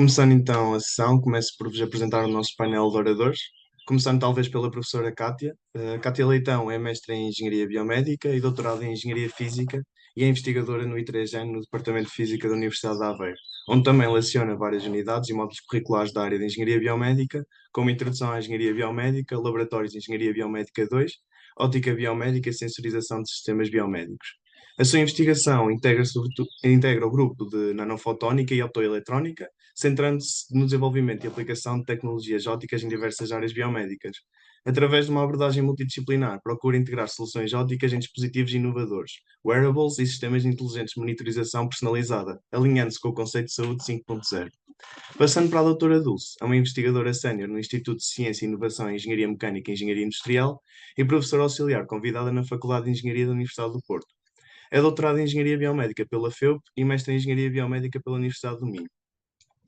Começando então a sessão, começo por vos apresentar o nosso painel de oradores, começando talvez pela professora Cátia. Cátia Leitão é mestre em Engenharia Biomédica e doutorada em Engenharia Física e é investigadora no I3N no Departamento de Física da Universidade de Aveiro, onde também leciona várias unidades e módulos curriculares da área de Engenharia Biomédica, como Introdução à Engenharia Biomédica, Laboratórios de Engenharia Biomédica 2, Óptica Biomédica e Sensorização de Sistemas Biomédicos. A sua investigação integra o grupo de nanofotónica e optoeletrónica, centrando-se no desenvolvimento e aplicação de tecnologias ópticas em diversas áreas biomédicas. Através de uma abordagem multidisciplinar, procura integrar soluções ópticas em dispositivos inovadores, wearables e sistemas inteligentes de monitorização personalizada, alinhando-se com o conceito de saúde 5.0. Passando para a doutora Dulce, é uma investigadora sénior no Instituto de Ciência e Inovação em Engenharia Mecânica e Engenharia Industrial e professora auxiliar convidada na Faculdade de Engenharia da Universidade do Porto. É doutorada em Engenharia Biomédica pela FEUP e mestre em Engenharia Biomédica pela Universidade do Minho.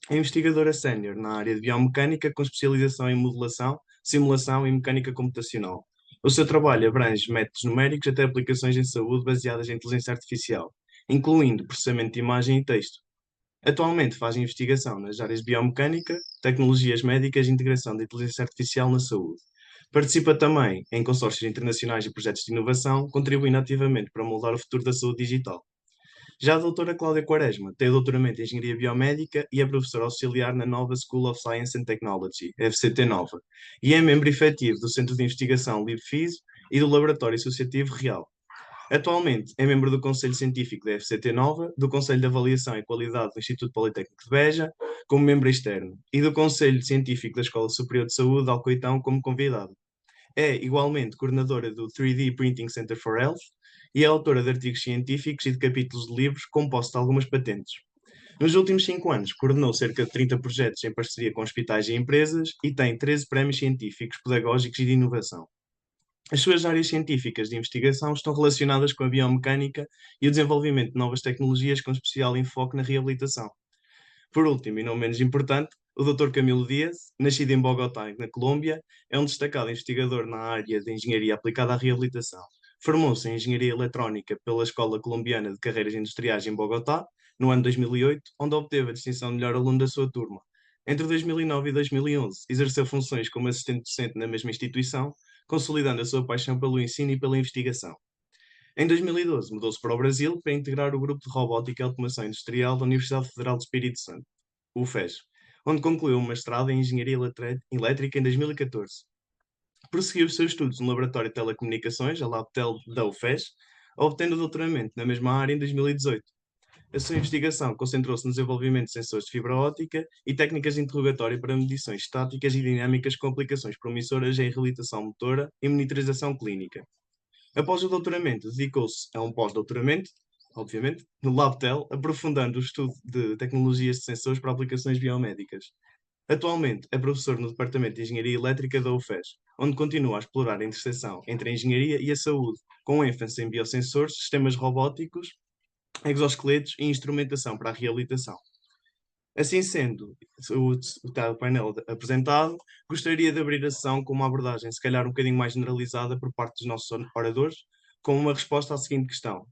É investigadora sénior na área de biomecânica com especialização em modelação, simulação e mecânica computacional. O seu trabalho abrange métodos numéricos até aplicações em saúde baseadas em inteligência artificial, incluindo processamento de imagem e texto. Atualmente faz investigação nas áreas de biomecânica, tecnologias médicas e integração da inteligência artificial na saúde. Participa também em consórcios internacionais e projetos de inovação, contribuindo ativamente para moldar o futuro da saúde digital. Já a doutora Cláudia Quaresma tem o doutoramento em Engenharia Biomédica e é professora auxiliar na Nova School of Science and Technology, FCT Nova, e é membro efetivo do Centro de Investigação LibFIS e do Laboratório Associativo Real. Atualmente é membro do Conselho Científico da FCT Nova, do Conselho de Avaliação e Qualidade do Instituto Politécnico de Beja, como membro externo, e do Conselho Científico da Escola Superior de Saúde de Alcoitão como convidado. É igualmente coordenadora do 3D Printing Center for Health e é autora de artigos científicos e de capítulos de livros com posse de algumas patentes. Nos últimos 5 anos, coordenou cerca de 30 projetos em parceria com hospitais e empresas e tem 13 prémios científicos, pedagógicos e de inovação. As suas áreas científicas de investigação estão relacionadas com a biomecânica e o desenvolvimento de novas tecnologias com especial enfoque na reabilitação. Por último, e não menos importante, o Dr. Camilo Dias, nascido em Bogotá, na Colômbia, é um destacado investigador na área de engenharia aplicada à reabilitação. Formou-se em engenharia eletrónica pela Escola Colombiana de Carreiras Industriais em Bogotá, no ano 2008, onde obteve a distinção de melhor aluno da sua turma. Entre 2009 e 2011, exerceu funções como assistente docente na mesma instituição, consolidando a sua paixão pelo ensino e pela investigação. Em 2012, mudou-se para o Brasil para integrar o Grupo de Robótica e Automação Industrial da Universidade Federal do Espírito Santo, o UFES, onde concluiu um mestrado em Engenharia Elétrica em 2014. Prosseguiu os seus estudos no Laboratório de Telecomunicações, a LabTel da UFES, obtendo o doutoramento na mesma área em 2018. A sua investigação concentrou-se no desenvolvimento de sensores de fibra óptica e técnicas de interrogatório para medições estáticas e dinâmicas com aplicações promissoras em reabilitação motora e monitorização clínica. Após o doutoramento, dedicou-se a um pós-doutoramento, obviamente, no LabTel, aprofundando o estudo de tecnologias de sensores para aplicações biomédicas. Atualmente é professor no Departamento de Engenharia Elétrica da UFES, onde continua a explorar a interseção entre a engenharia e a saúde, com ênfase em biosensores, sistemas robóticos, exoesqueletos e instrumentação para a reabilitação. Assim sendo, o painel apresentado, gostaria de abrir a sessão com uma abordagem, se calhar um bocadinho mais generalizada por parte dos nossos oradores, com uma resposta à seguinte questão.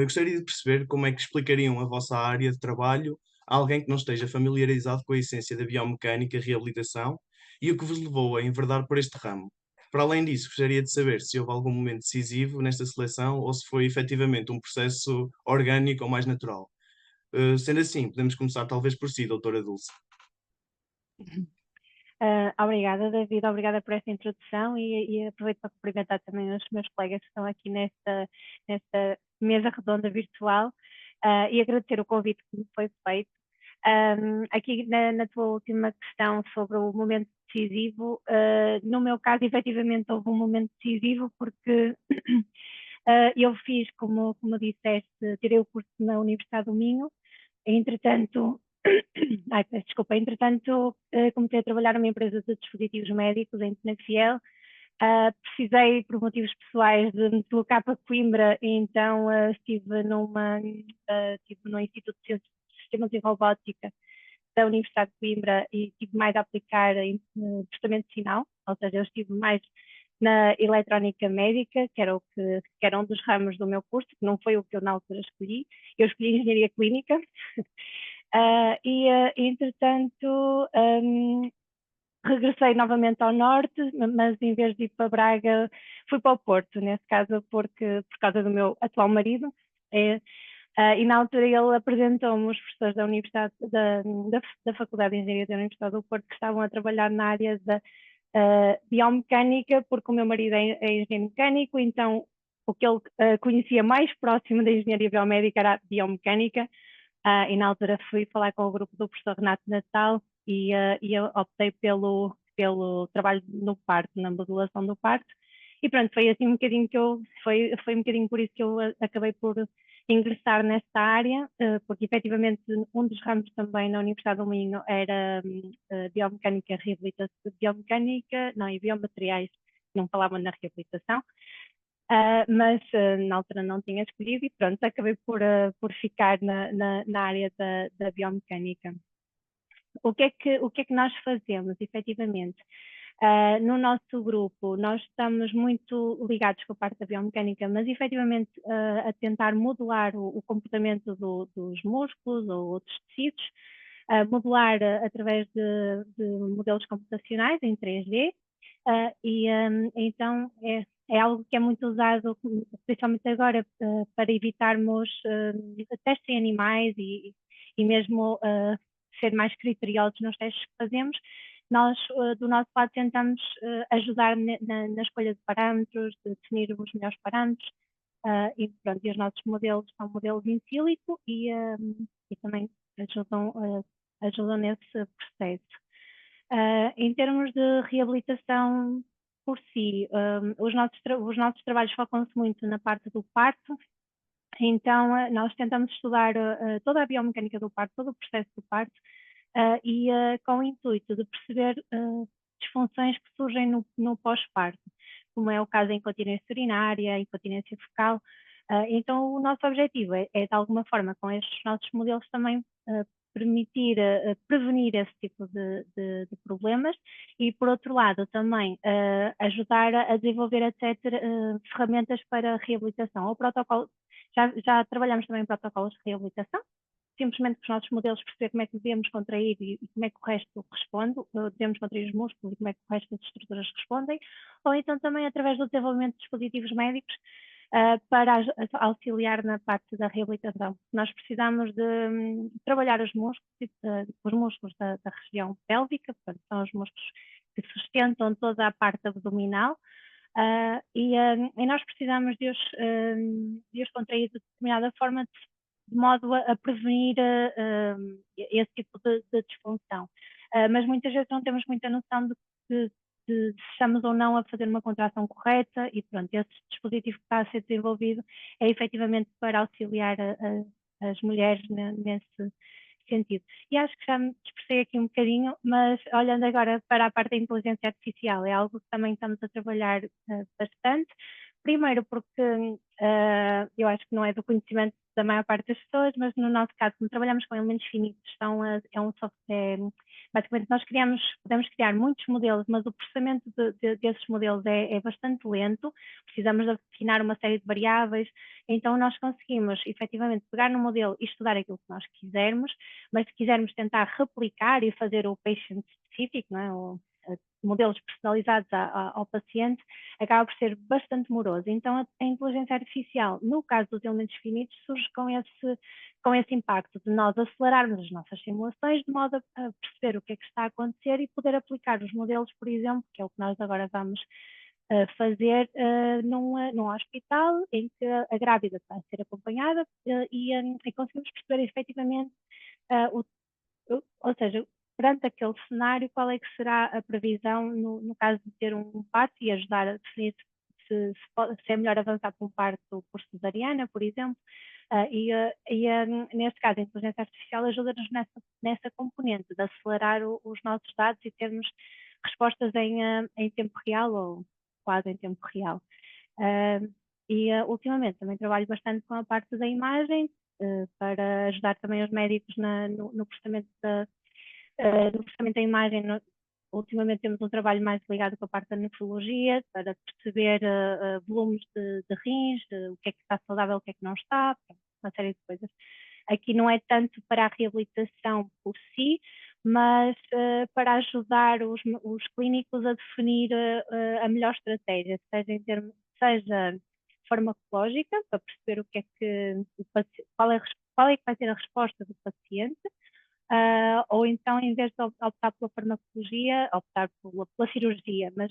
Gostaria de perceber como é que explicariam a vossa área de trabalho a alguém que não esteja familiarizado com a essência da biomecânica e reabilitação e o que vos levou a enverdar por este ramo. Para além disso, gostaria de saber se houve algum momento decisivo nesta seleção ou se foi efetivamente um processo orgânico ou mais natural. Sendo assim, podemos começar talvez por si, doutora Dulce. Obrigada, David, obrigada por esta introdução e aproveito para cumprimentar também os meus colegas que estão aqui nesta mesa redonda virtual e agradecer o convite que me foi feito. Aqui na tua última questão sobre o momento decisivo, no meu caso, efetivamente houve um momento decisivo porque eu fiz, como disseste, tirei o curso na Universidade do Minho, entretanto, peço desculpa, entretanto comecei a trabalhar numa empresa de dispositivos médicos em Penafiel. Precisei, por motivos pessoais, de me deslocar para Coimbra, e então estive no Instituto de Ciências de Sistemas e Robótica da Universidade de Coimbra e estive mais a aplicar em processamento de sinal, ou seja, eu estive mais na eletrónica médica, que era um dos ramos do meu curso, que não foi o que eu na altura escolhi. Eu escolhi engenharia clínica, Entretanto, regressei novamente ao norte, mas em vez de ir para Braga, fui para o Porto, nesse caso, por causa do meu atual marido. E na altura ele apresentou-me os professores da Universidade, da Faculdade de Engenharia da Universidade do Porto, que estavam a trabalhar na área da biomecânica, porque o meu marido é engenheiro mecânico, então o que ele conhecia mais próximo da engenharia biomédica era a biomecânica. E na altura fui falar com o grupo do professor Renato Natal e eu optei pelo trabalho no parto, na modulação do parto. E pronto, foi assim um bocadinho foi um bocadinho por isso que eu acabei por ingressar nesta área, porque efetivamente um dos ramos também na Universidade do Minho era biomecânica, reabilitação, biomecânica, não, e biomateriais, não falavam na reabilitação. Mas na altura não tinha escolhido e pronto, acabei por ficar na área da biomecânica. O que é que nós fazemos, efetivamente? No nosso grupo, nós estamos muito ligados com a parte da biomecânica, mas efetivamente a tentar modelar o comportamento dos músculos ou outros tecidos, modelar através de modelos computacionais em 3D, então é algo que é muito usado, principalmente agora, para evitarmos testes em animais e mesmo ser mais criteriosos nos testes que fazemos. Nós, do nosso lado, tentamos ajudar na escolha de parâmetros, de definir os melhores parâmetros, e, pronto, e os nossos modelos são modelos in silico e também ajudam nesse processo. Em termos de reabilitação por si, os nossos trabalhos focam-se muito na parte do parto, então nós tentamos estudar toda a biomecânica do parto, todo o processo do parto, com o intuito de perceber disfunções que surgem no pós-parto, como é o caso da incontinência urinária, incontinência fecal. Então o nosso objetivo é de alguma forma, com estes nossos modelos também permitir prevenir esse tipo de problemas e, por outro lado, também ajudar a desenvolver, etc., ferramentas para reabilitação ou protocolo. Já trabalhamos também em protocolos de reabilitação, simplesmente com os nossos modelos perceber como é que devemos contrair e como é que o resto responde, devemos contrair os músculos e como é que o resto das estruturas respondem, ou então também através do desenvolvimento de dispositivos médicos para auxiliar na parte da reabilitação. Nós precisamos de trabalhar os músculos da região pélvica, portanto, são os músculos que sustentam toda a parte abdominal, e nós precisamos de os contrair de determinada forma, de modo a prevenir esse tipo de disfunção. Mas muitas vezes não temos muita noção de se estamos ou não a fazer uma contração correta e pronto, esse dispositivo que está a ser desenvolvido é efetivamente para auxiliar as mulheres nesse sentido. E acho que já me dispersei aqui um bocadinho, mas olhando agora para a parte da inteligência artificial, é algo que também estamos a trabalhar bastante. Primeiro porque eu acho que não é do conhecimento da maior parte das pessoas, mas no nosso caso, como trabalhamos com elementos finitos, é um software, basicamente nós podemos criar muitos modelos, mas o processamento desses modelos é bastante lento, precisamos de afinar uma série de variáveis, então nós conseguimos efetivamente pegar no modelo e estudar aquilo que nós quisermos, mas se quisermos tentar replicar e fazer o patient specific, não é? Modelos personalizados ao paciente, acaba por ser bastante moroso. Então, a inteligência artificial, no caso dos elementos finitos, surge com esse impacto de nós acelerarmos as nossas simulações, de modo a perceber o que é que está a acontecer e poder aplicar os modelos, por exemplo, que é o que nós agora vamos fazer num hospital em que a grávida está a ser acompanhada e conseguimos perceber efetivamente ou seja, perante aquele cenário, qual é que será a previsão no caso de ter um parto e ajudar a definir se é melhor avançar para um parto por cesariana, por exemplo, neste caso a inteligência artificial ajuda-nos nessa componente de acelerar os nossos dados e termos respostas em tempo real ou quase em tempo real. Ultimamente também trabalho bastante com a parte da imagem, para ajudar também os médicos no processamento da imagem. Ultimamente temos um trabalho mais ligado com a parte da nefrologia, para perceber volumes de rins, o que é que está saudável, o que é que não está, uma série de coisas. aqui não é tanto para a reabilitação por si, mas para ajudar os clínicos a definir a melhor estratégia, seja em termos, seja farmacológica, para perceber o que é que qual é que vai ser a resposta do paciente, ou então, em vez de optar pela farmacologia, optar pela cirurgia, mas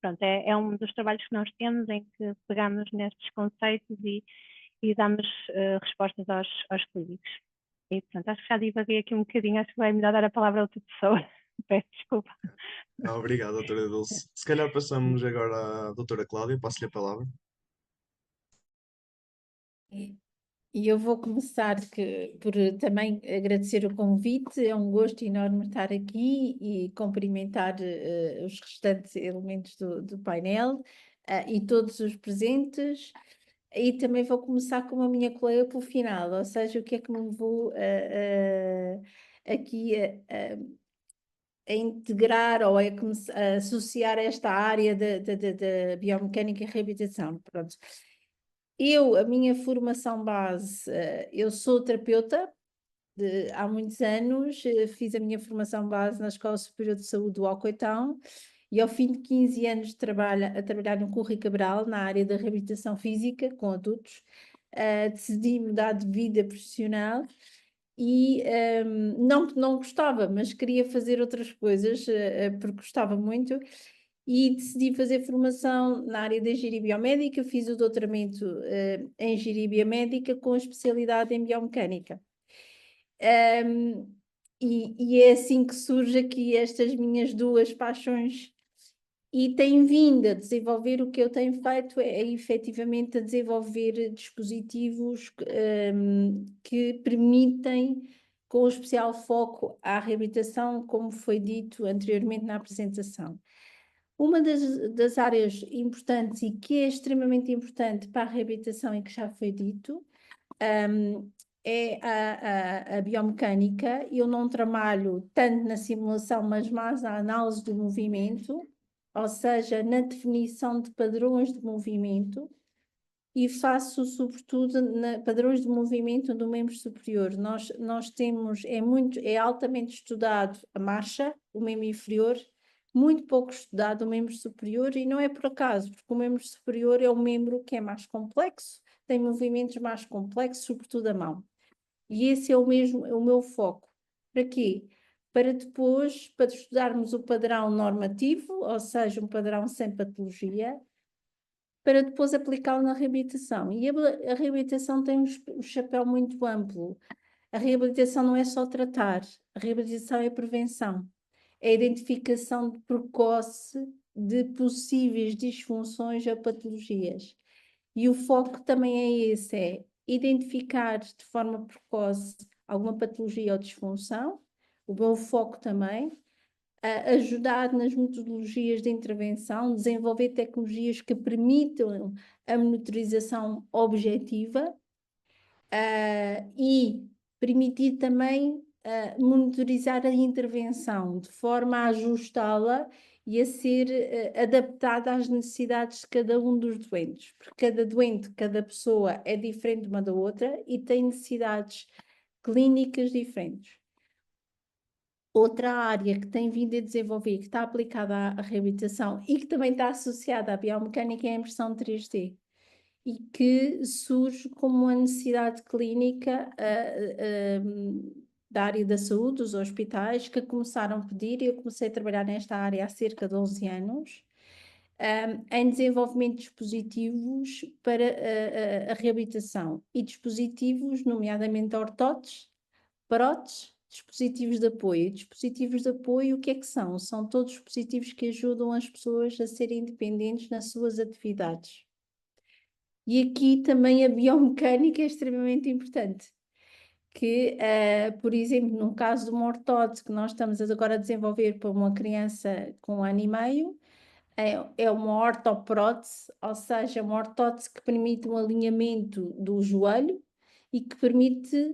pronto, é um dos trabalhos que nós temos em que pegamos nestes conceitos e damos respostas aos clínicos. E, portanto, acho que já divaguei aqui um bocadinho, acho que vai melhor dar a palavra a outra pessoa. Peço desculpa. Obrigado, doutora Dulce. Se calhar passamos agora à doutora Cláudia, passo-lhe a palavra. E eu vou começar por também agradecer o convite, é um gosto enorme estar aqui e cumprimentar os restantes elementos do painel e todos os presentes. E também vou começar com a minha colega pelo final, ou seja, o que é que me levou aqui a integrar ou a associar esta área da biomecânica e reabilitação. Pronto. A minha formação base, eu sou terapeuta há muitos anos, fiz a minha formação base na Escola Superior de Saúde do Alcoitão e ao fim de 15 anos de a trabalhar no Curri Cabral, na área da reabilitação física com adultos, decidi mudar de vida profissional e não que não gostava, mas queria fazer outras coisas porque gostava muito e decidi fazer formação na área da engenharia biomédica, fiz o doutoramento em engenharia biomédica com especialidade em biomecânica. E é assim que surge aqui estas minhas duas paixões e tenho vindo a desenvolver o que eu tenho feito é efetivamente a desenvolver dispositivos que permitem, com especial foco à reabilitação, como foi dito anteriormente na apresentação. Uma das áreas importantes e que é extremamente importante para a reabilitação e que já foi dito é a biomecânica. Eu não trabalho tanto na simulação, mas mais na análise do movimento, ou seja, na definição de padrões de movimento, e faço sobretudo padrões de movimento do membro superior. Nós temos, é altamente estudado a marcha, o membro inferior, muito pouco estudado o membro superior, e não é por acaso, porque o membro superior é o membro que é mais complexo, tem movimentos mais complexos, sobretudo a mão. E esse é o meu foco. Para quê? Para depois, para estudarmos o padrão normativo, ou seja, um padrão sem patologia, para depois aplicá-lo na reabilitação. E a reabilitação tem um chapéu muito amplo. A reabilitação não é só tratar, a reabilitação é prevenção. É a identificação precoce de possíveis disfunções ou patologias. E o foco também é esse, é identificar de forma precoce alguma patologia ou disfunção, o meu foco também, ajudar nas metodologias de intervenção, desenvolver tecnologias que permitam a monitorização objetiva e permitir também monitorizar a intervenção de forma a ajustá-la e a ser adaptada às necessidades de cada um dos doentes, porque cada doente, cada pessoa é diferente uma da outra e tem necessidades clínicas diferentes. Outra área que tem vindo a desenvolver, que está aplicada à reabilitação e que também está associada à biomecânica é a impressão 3D e que surge como uma necessidade clínica da área da saúde, dos hospitais, que começaram a pedir, e eu comecei a trabalhar nesta área há cerca de 11 anos, em desenvolvimento de dispositivos para a reabilitação e dispositivos, nomeadamente ortóteses, próteses, dispositivos de apoio. E dispositivos de apoio, o que é que são? São todos dispositivos que ajudam as pessoas a serem independentes nas suas atividades. E aqui também a biomecânica é extremamente importante. Que, por exemplo, no caso de uma ortótese que nós estamos agora a desenvolver para uma criança com 1 ano e meio, é uma ortoprótese, ou seja, uma ortótese que permite um alinhamento do joelho e que permite,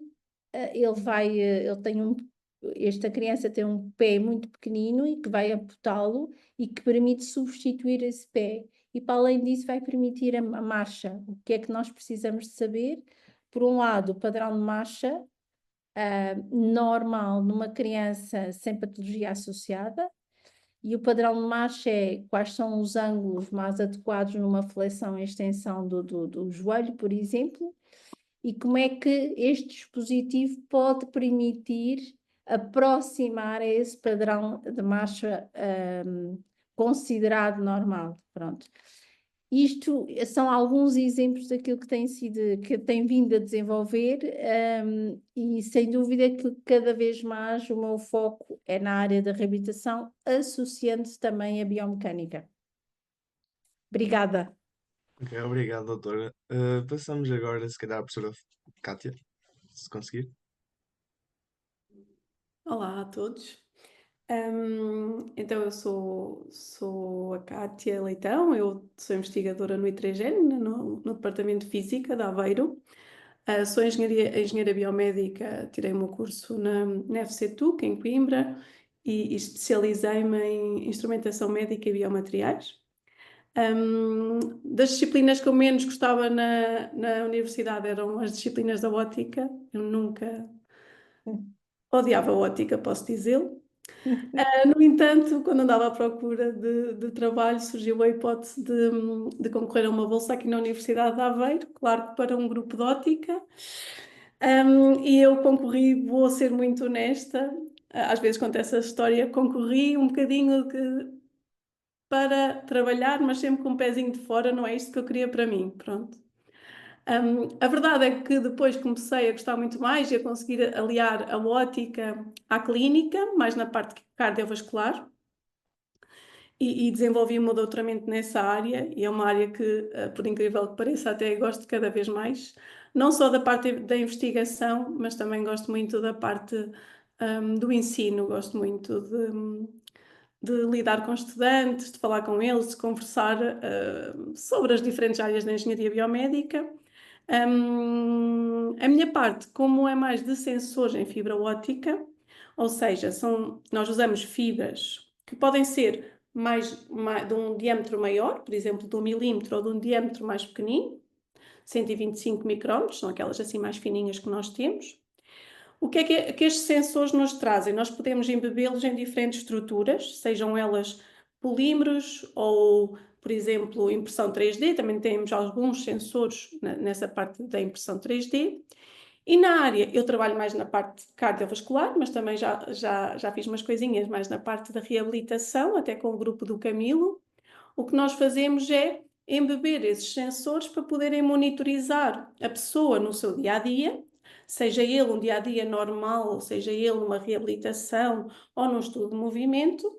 esta criança tem um pé muito pequenino e que vai amputá-lo e que permite substituir esse pé. E para além disso vai permitir a marcha. O que é que nós precisamos de saber? por um lado, o padrão de marcha normal numa criança sem patologia associada, e o padrão de marcha é quais são os ângulos mais adequados numa flexão e extensão do joelho, por exemplo, e como é que este dispositivo pode permitir aproximar a esse padrão de marcha considerado normal. Pronto. Isto são alguns exemplos daquilo que tem sido, que tem vindo a desenvolver, e sem dúvida que cada vez mais o meu foco é na área da reabilitação, associando-se também à biomecânica. Obrigada. Ok, obrigado, doutora. Passamos agora, se calhar, à professora Kátia, se conseguir. Olá a todos. Então, eu sou a Kátia Leitão, eu sou investigadora no ITREGEN, no Departamento de Física de Aveiro. Sou engenheira biomédica, tirei o meu curso na FCTUC, em Coimbra, e especializei-me em instrumentação médica e biomateriais. Das disciplinas que eu menos gostava na universidade eram as disciplinas da ótica. Eu nunca odiava a ótica, posso dizê-lo. No entanto, quando andava à procura de trabalho, surgiu a hipótese de concorrer a uma bolsa aqui na Universidade de Aveiro, claro que para um grupo de ótica. E eu concorri, vou ser muito honesta, às vezes conto essa história, concorri um bocadinho para trabalhar, mas sempre com um pezinho de fora, não é isto que eu queria para mim, pronto. A verdade é que depois comecei a gostar muito mais e a conseguir aliar a ótica à clínica, mais na parte cardiovascular, e desenvolvi o meu doutoramento nessa área, e é uma área que, por incrível que pareça, até gosto cada vez mais, não só da parte da investigação, mas também gosto muito da parte do ensino, gosto muito de lidar com estudantes, de falar com eles, de conversar sobre as diferentes áreas da engenharia biomédica. A minha parte, como é mais de sensores em fibra óptica, ou seja, nós usamos fibras que podem ser de um diâmetro maior, por exemplo, de 1 milímetro, ou de um diâmetro mais pequenino, 125 micrômetros, são aquelas assim mais fininhas que nós temos. O que é que estes sensores nos trazem? Nós podemos embebê-los em diferentes estruturas, sejam elas polímeros ou, por exemplo, impressão 3D, também temos alguns sensores nessa parte da impressão 3D. E na área, eu trabalho mais na parte cardiovascular, mas também já fiz umas coisinhas mais na parte da reabilitação, até com o grupo do Camilo. O que nós fazemos é embeber esses sensores para poderem monitorizar a pessoa no seu dia-a-dia, seja ele um dia-a-dia normal, seja ele uma reabilitação ou num estudo de movimento,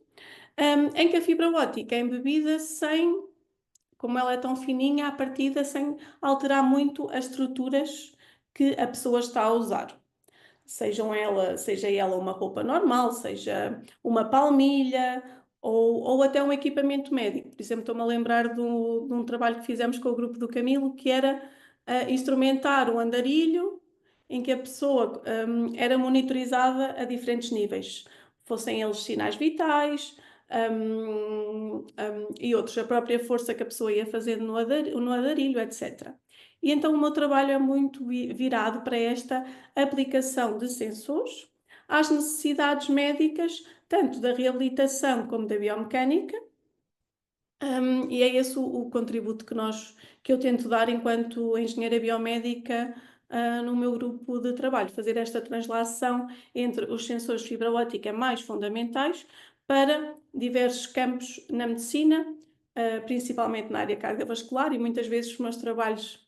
em que a fibra óptica é embebida sem, como ela é tão fininha, à partida, sem alterar muito as estruturas que a pessoa está a usar. Seja ela uma roupa normal, seja uma palmilha ou até um equipamento médico. Por exemplo, estou-me a lembrar de um trabalho que fizemos com o grupo do Camilo, que era instrumentar um andarilho em que a pessoa era monitorizada a diferentes níveis, fossem eles sinais vitais, e outros, a própria força que a pessoa ia fazendo no andarilho, etc. E então o meu trabalho é muito virado para esta aplicação de sensores às necessidades médicas, tanto da reabilitação como da biomecânica, e é esse o contributo que eu tento dar enquanto engenheira biomédica no meu grupo de trabalho, fazer esta translação entre os sensores de fibra óptica mais fundamentais para diversos campos na medicina, principalmente na área cardiovascular, e muitas vezes os meus trabalhos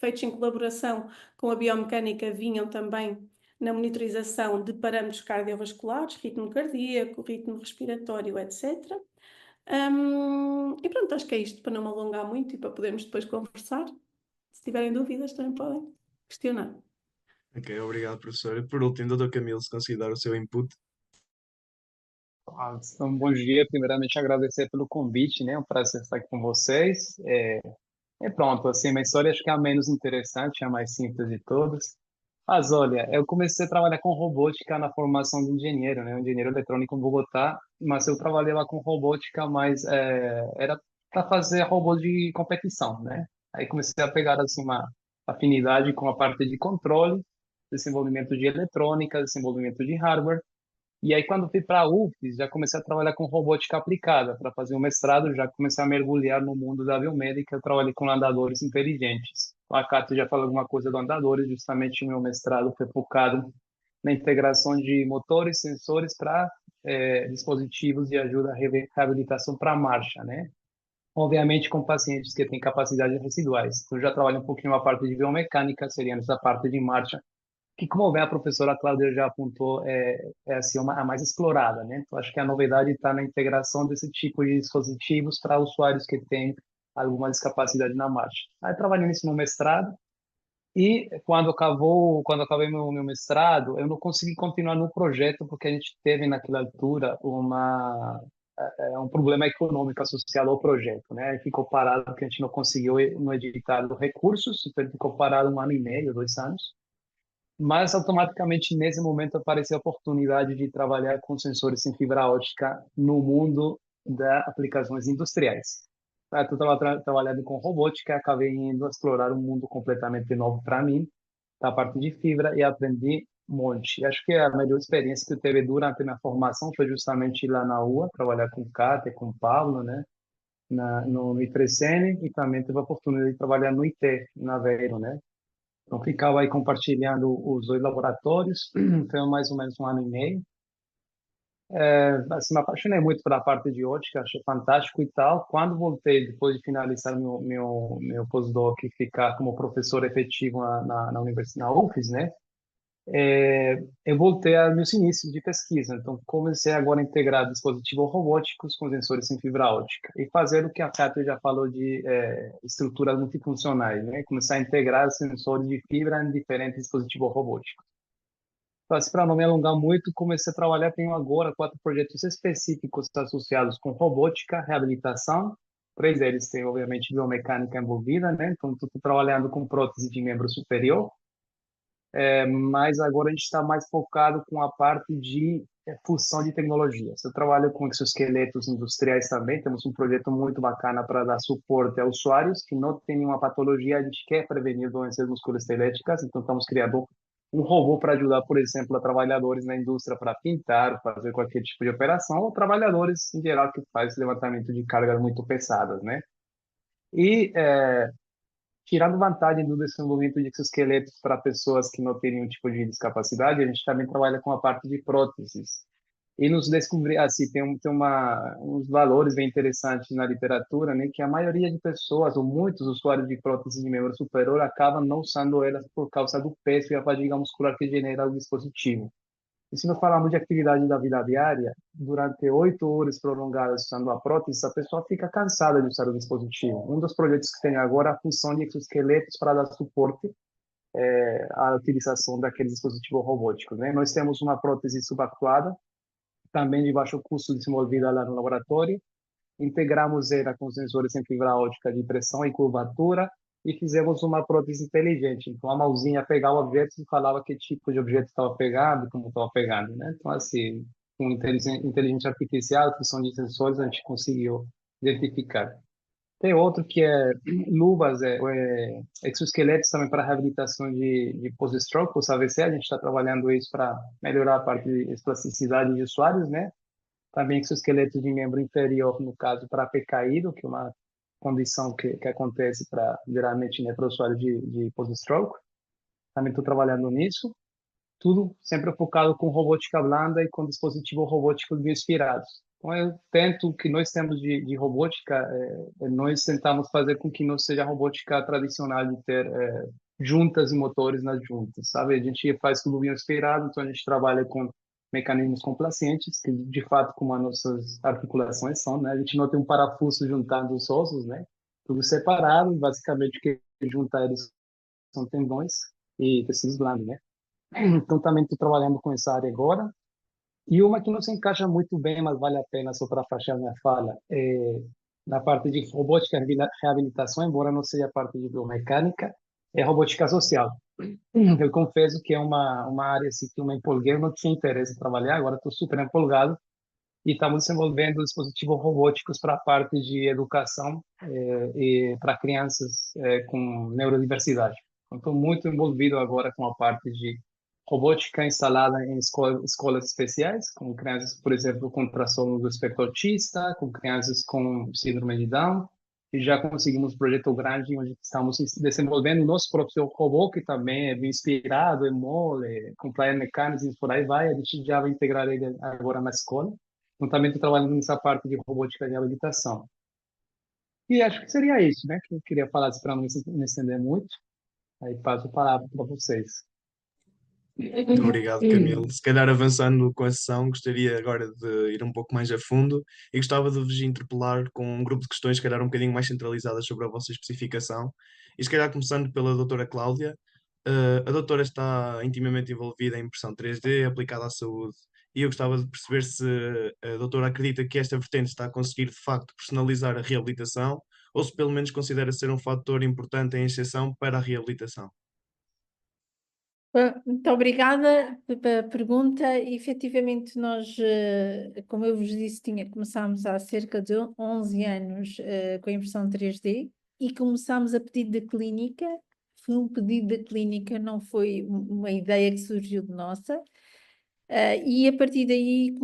feitos em colaboração com a biomecânica vinham também na monitorização de parâmetros cardiovasculares, ritmo cardíaco, ritmo respiratório, etc. E pronto, acho que é isto, para não me alongar muito e para podermos depois conversar. Se tiverem dúvidas, também podem questionar. Ok, obrigado, professora. Por último, doutor Camilo, se conseguir dar o seu input. Então, bom dia. Primeiramente, agradecer pelo convite, né? É um prazer estar aqui com vocês. Pronto, assim, minha história acho que é a menos interessante, é a mais simples de todas. Mas olha, eu comecei a trabalhar com robótica na formação de engenheiro, né? Um engenheiro eletrônico em Bogotá, mas eu trabalhei lá com robótica, mas era para fazer robôs de competição, né? Aí comecei a pegar assim afinidade com a parte de controle, desenvolvimento de eletrônica, desenvolvimento de hardware. E aí, quando fui para a UFES, já comecei a trabalhar com robótica aplicada. Para fazer o mestrado, já comecei a mergulhar no mundo da biomédica. Eu trabalhei com andadores inteligentes. A Cátia já falou alguma coisa do andadores, justamente o meu mestrado foi focado na integração de motores, sensores para dispositivos de ajuda à reabilitação para a marcha, né? Obviamente com pacientes que têm capacidades residuais. Eu já trabalho um pouquinho a parte de biomecânica, seria essa parte de marcha que, como bem a professora Cláudia já apontou, é assim, a mais explorada, né? Então, acho que a novidade está na integração desse tipo de dispositivos para usuários que têm alguma discapacidade na marcha. Aí, trabalhei nisso no mestrado, e quando acabei meu mestrado, eu não consegui continuar no projeto, porque a gente teve, naquela altura, um problema econômico associado ao projeto, né? Ficou parado porque a gente não conseguiu no edital recursos, então ele ficou parado 1 ano e meio, 2 anos. Mas automaticamente nesse momento apareceu a oportunidade de trabalhar com sensores em fibra ótica no mundo das aplicações industriais. Eu estava trabalhando com robótica, acabei indo explorar um mundo completamente novo para mim, da parte de fibra, e aprendi um monte. Acho que a melhor experiência que eu tive durante a minha formação foi justamente ir lá na UA, trabalhar com o Cátia, com o Pablo, né? No I3N, e também tive a oportunidade de trabalhar no IT, na Aveiro, né? Então, ficava aí compartilhando os 2 laboratórios, foi mais ou menos 1 ano e meio. Assim, me apaixonei muito pela parte de ótica, achei fantástico e tal. Quando voltei, depois de finalizar meu postdoc e ficar como professor efetivo na universidade, na UFES, né? Eu voltei aos meus inícios de pesquisa. Então, comecei agora a integrar dispositivos robóticos com sensores em fibra ótica e fazer o que a Kátia já falou de estruturas multifuncionais, né? Começar a integrar sensores de fibra em diferentes dispositivos robóticos. Então, assim, para não me alongar muito, comecei a trabalhar, tenho agora 4 projetos específicos associados com robótica, reabilitação. 3 deles têm, obviamente, biomecânica envolvida, né? Então, estou trabalhando com prótese de membro superior, mas agora a gente está mais focado com a parte de fusão de tecnologias. Eu trabalho com exoesqueletos industriais também, temos um projeto muito bacana para dar suporte a usuários que não têm nenhuma patologia, a gente quer prevenir doenças musculoesqueléticas, então estamos criando um robô para ajudar, por exemplo, a trabalhadores na indústria para pintar, fazer qualquer tipo de operação, ou trabalhadores em geral que fazem levantamento de cargas muito pesadas, né? E tirando vantagem do desenvolvimento de exoesqueletos para pessoas que não têm nenhum tipo de discapacidade, a gente também trabalha com a parte de próteses. E nos descobrir, assim, uns valores bem interessantes na literatura, né, que a maioria de pessoas, ou muitos usuários de próteses de membro superior, acabam não usando elas por causa do peso e a fadiga muscular que genera o dispositivo. E se nós falarmos de atividade da vida diária, durante 8 horas prolongadas usando a prótese, a pessoa fica cansada de usar o dispositivo. Um dos projetos que tem agora é a função de exoesqueletos para dar suporte à utilização daqueles dispositivos robóticos, né? Nós temos uma prótese subaquada, também de baixo custo, desenvolvida lá no laboratório. Integramos ela com sensores em fibra ótica de pressão e curvatura e fizemos uma prótese inteligente. Então, a mãozinha pegava o objeto e falava que tipo de objeto estava pegando, como estava pegando, né? Então, assim, com inteligência artificial, função de sensores, a gente conseguiu identificar. Tem outro que é luvas, exoesqueletos também para reabilitação de post-stroke, post-AVC. A gente está trabalhando isso para melhorar a parte de plasticidade de usuários, né? Também exoesqueletos de membro inferior, no caso, para pé caído, que é uma condição que acontece geralmente, né, para usuários de post-stroke. Também estou trabalhando nisso. Tudo sempre focado com robótica blanda e com dispositivos robóticos bioinspirados. Então, eu tento que nós temos de robótica, nós tentamos fazer com que não seja robótica tradicional de ter juntas e motores nas juntas, sabe? A gente faz tudo bioinspirado, então a gente trabalha com mecanismos complacentes, que de fato como as nossas articulações são, né? A gente não tem um parafuso juntando os ossos, né? Tudo separado, basicamente o que junta eles são tendões e tecidos blandos, né? Então, também estou trabalhando com essa área agora. E uma que não se encaixa muito bem, mas vale a pena só para fechar minha fala, na parte de robótica e reabilitação, embora não seja a parte de biomecânica, é robótica social. Eu confesso que é uma área assim, que eu me empolguei, eu não tinha interesse em trabalhar, agora estou super empolgado e estamos desenvolvendo dispositivos robóticos para a parte de educação e para crianças com neurodiversidade. Então, estou muito envolvido agora com a parte de robótica instalada em escolas especiais, com crianças, por exemplo, com transtorno do espectro autista, com crianças com síndrome de Down, e já conseguimos um projeto grande onde estamos desenvolvendo o nosso próprio robô, que também é bem inspirado em mole, com player mechanics e por aí vai. A gente já vai integrar ele agora na escola. Então, também estou trabalhando nessa parte de robótica de habilitação. E acho que seria isso, né, que eu queria falar, para não me estender muito. Aí passo a palavra para vocês. Obrigado, Camilo. Se calhar avançando com a sessão, gostaria agora de ir um pouco mais a fundo e gostava de vos interpelar com um grupo de questões, se calhar um bocadinho mais centralizadas sobre a vossa especificação. E se calhar começando pela doutora Cláudia. A doutora está intimamente envolvida em impressão 3D aplicada à saúde e eu gostava de perceber se a doutora acredita que esta vertente está a conseguir de facto personalizar a reabilitação ou se pelo menos considera ser um fator importante em exceção para a reabilitação. Muito obrigada pela pergunta. Efetivamente, nós, como eu vos disse, começámos há cerca de 11 anos com a impressão 3D e começámos a pedido da clínica. Foi um pedido da clínica, não foi uma ideia que surgiu de nossa. E a partir daí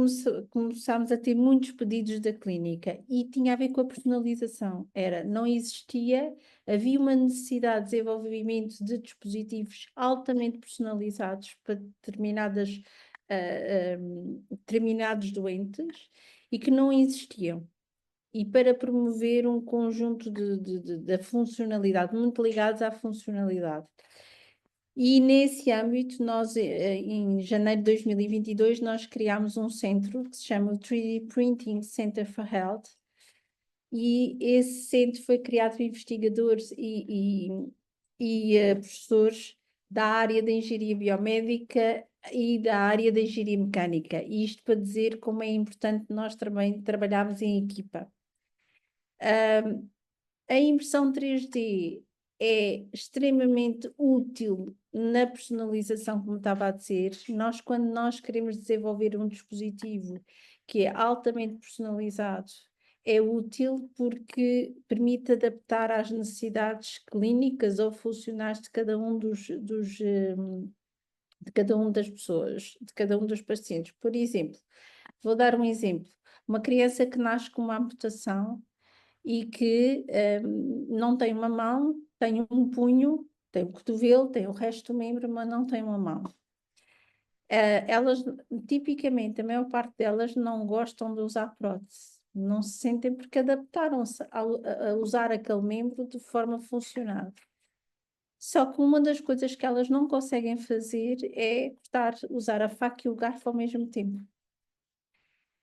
começámos a ter muitos pedidos da clínica e tinha a ver com a personalização. Não existia, havia uma necessidade de desenvolvimento de dispositivos altamente personalizados para determinados doentes e que não existiam. E para promover um conjunto de funcionalidade, muito ligados à funcionalidade. E nesse âmbito, nós, em janeiro de 2022, nós criámos um centro que se chama o 3D Printing Center for Health, e esse centro foi criado por investigadores e professores da área da engenharia biomédica e da área da engenharia mecânica. E isto para dizer como é importante nós também trabalharmos em equipa. A impressão 3D é extremamente útil na personalização, como estava a dizer. Quando nós queremos desenvolver um dispositivo que é altamente personalizado, é útil porque permite adaptar às necessidades clínicas ou funcionais de cada um de cada uma das pessoas, de cada um dos pacientes. Por exemplo, vou dar um exemplo. Uma criança que nasce com uma amputação e que não tem uma mão, tem um punho, tem o cotovelo, tem o resto do membro, mas não tem uma mão. Elas, tipicamente, a maior parte delas não gostam de usar prótese, não se sentem porque adaptaram-se a usar aquele membro de forma funcional. Só que uma das coisas que elas não conseguem fazer é usar a faca e o garfo ao mesmo tempo.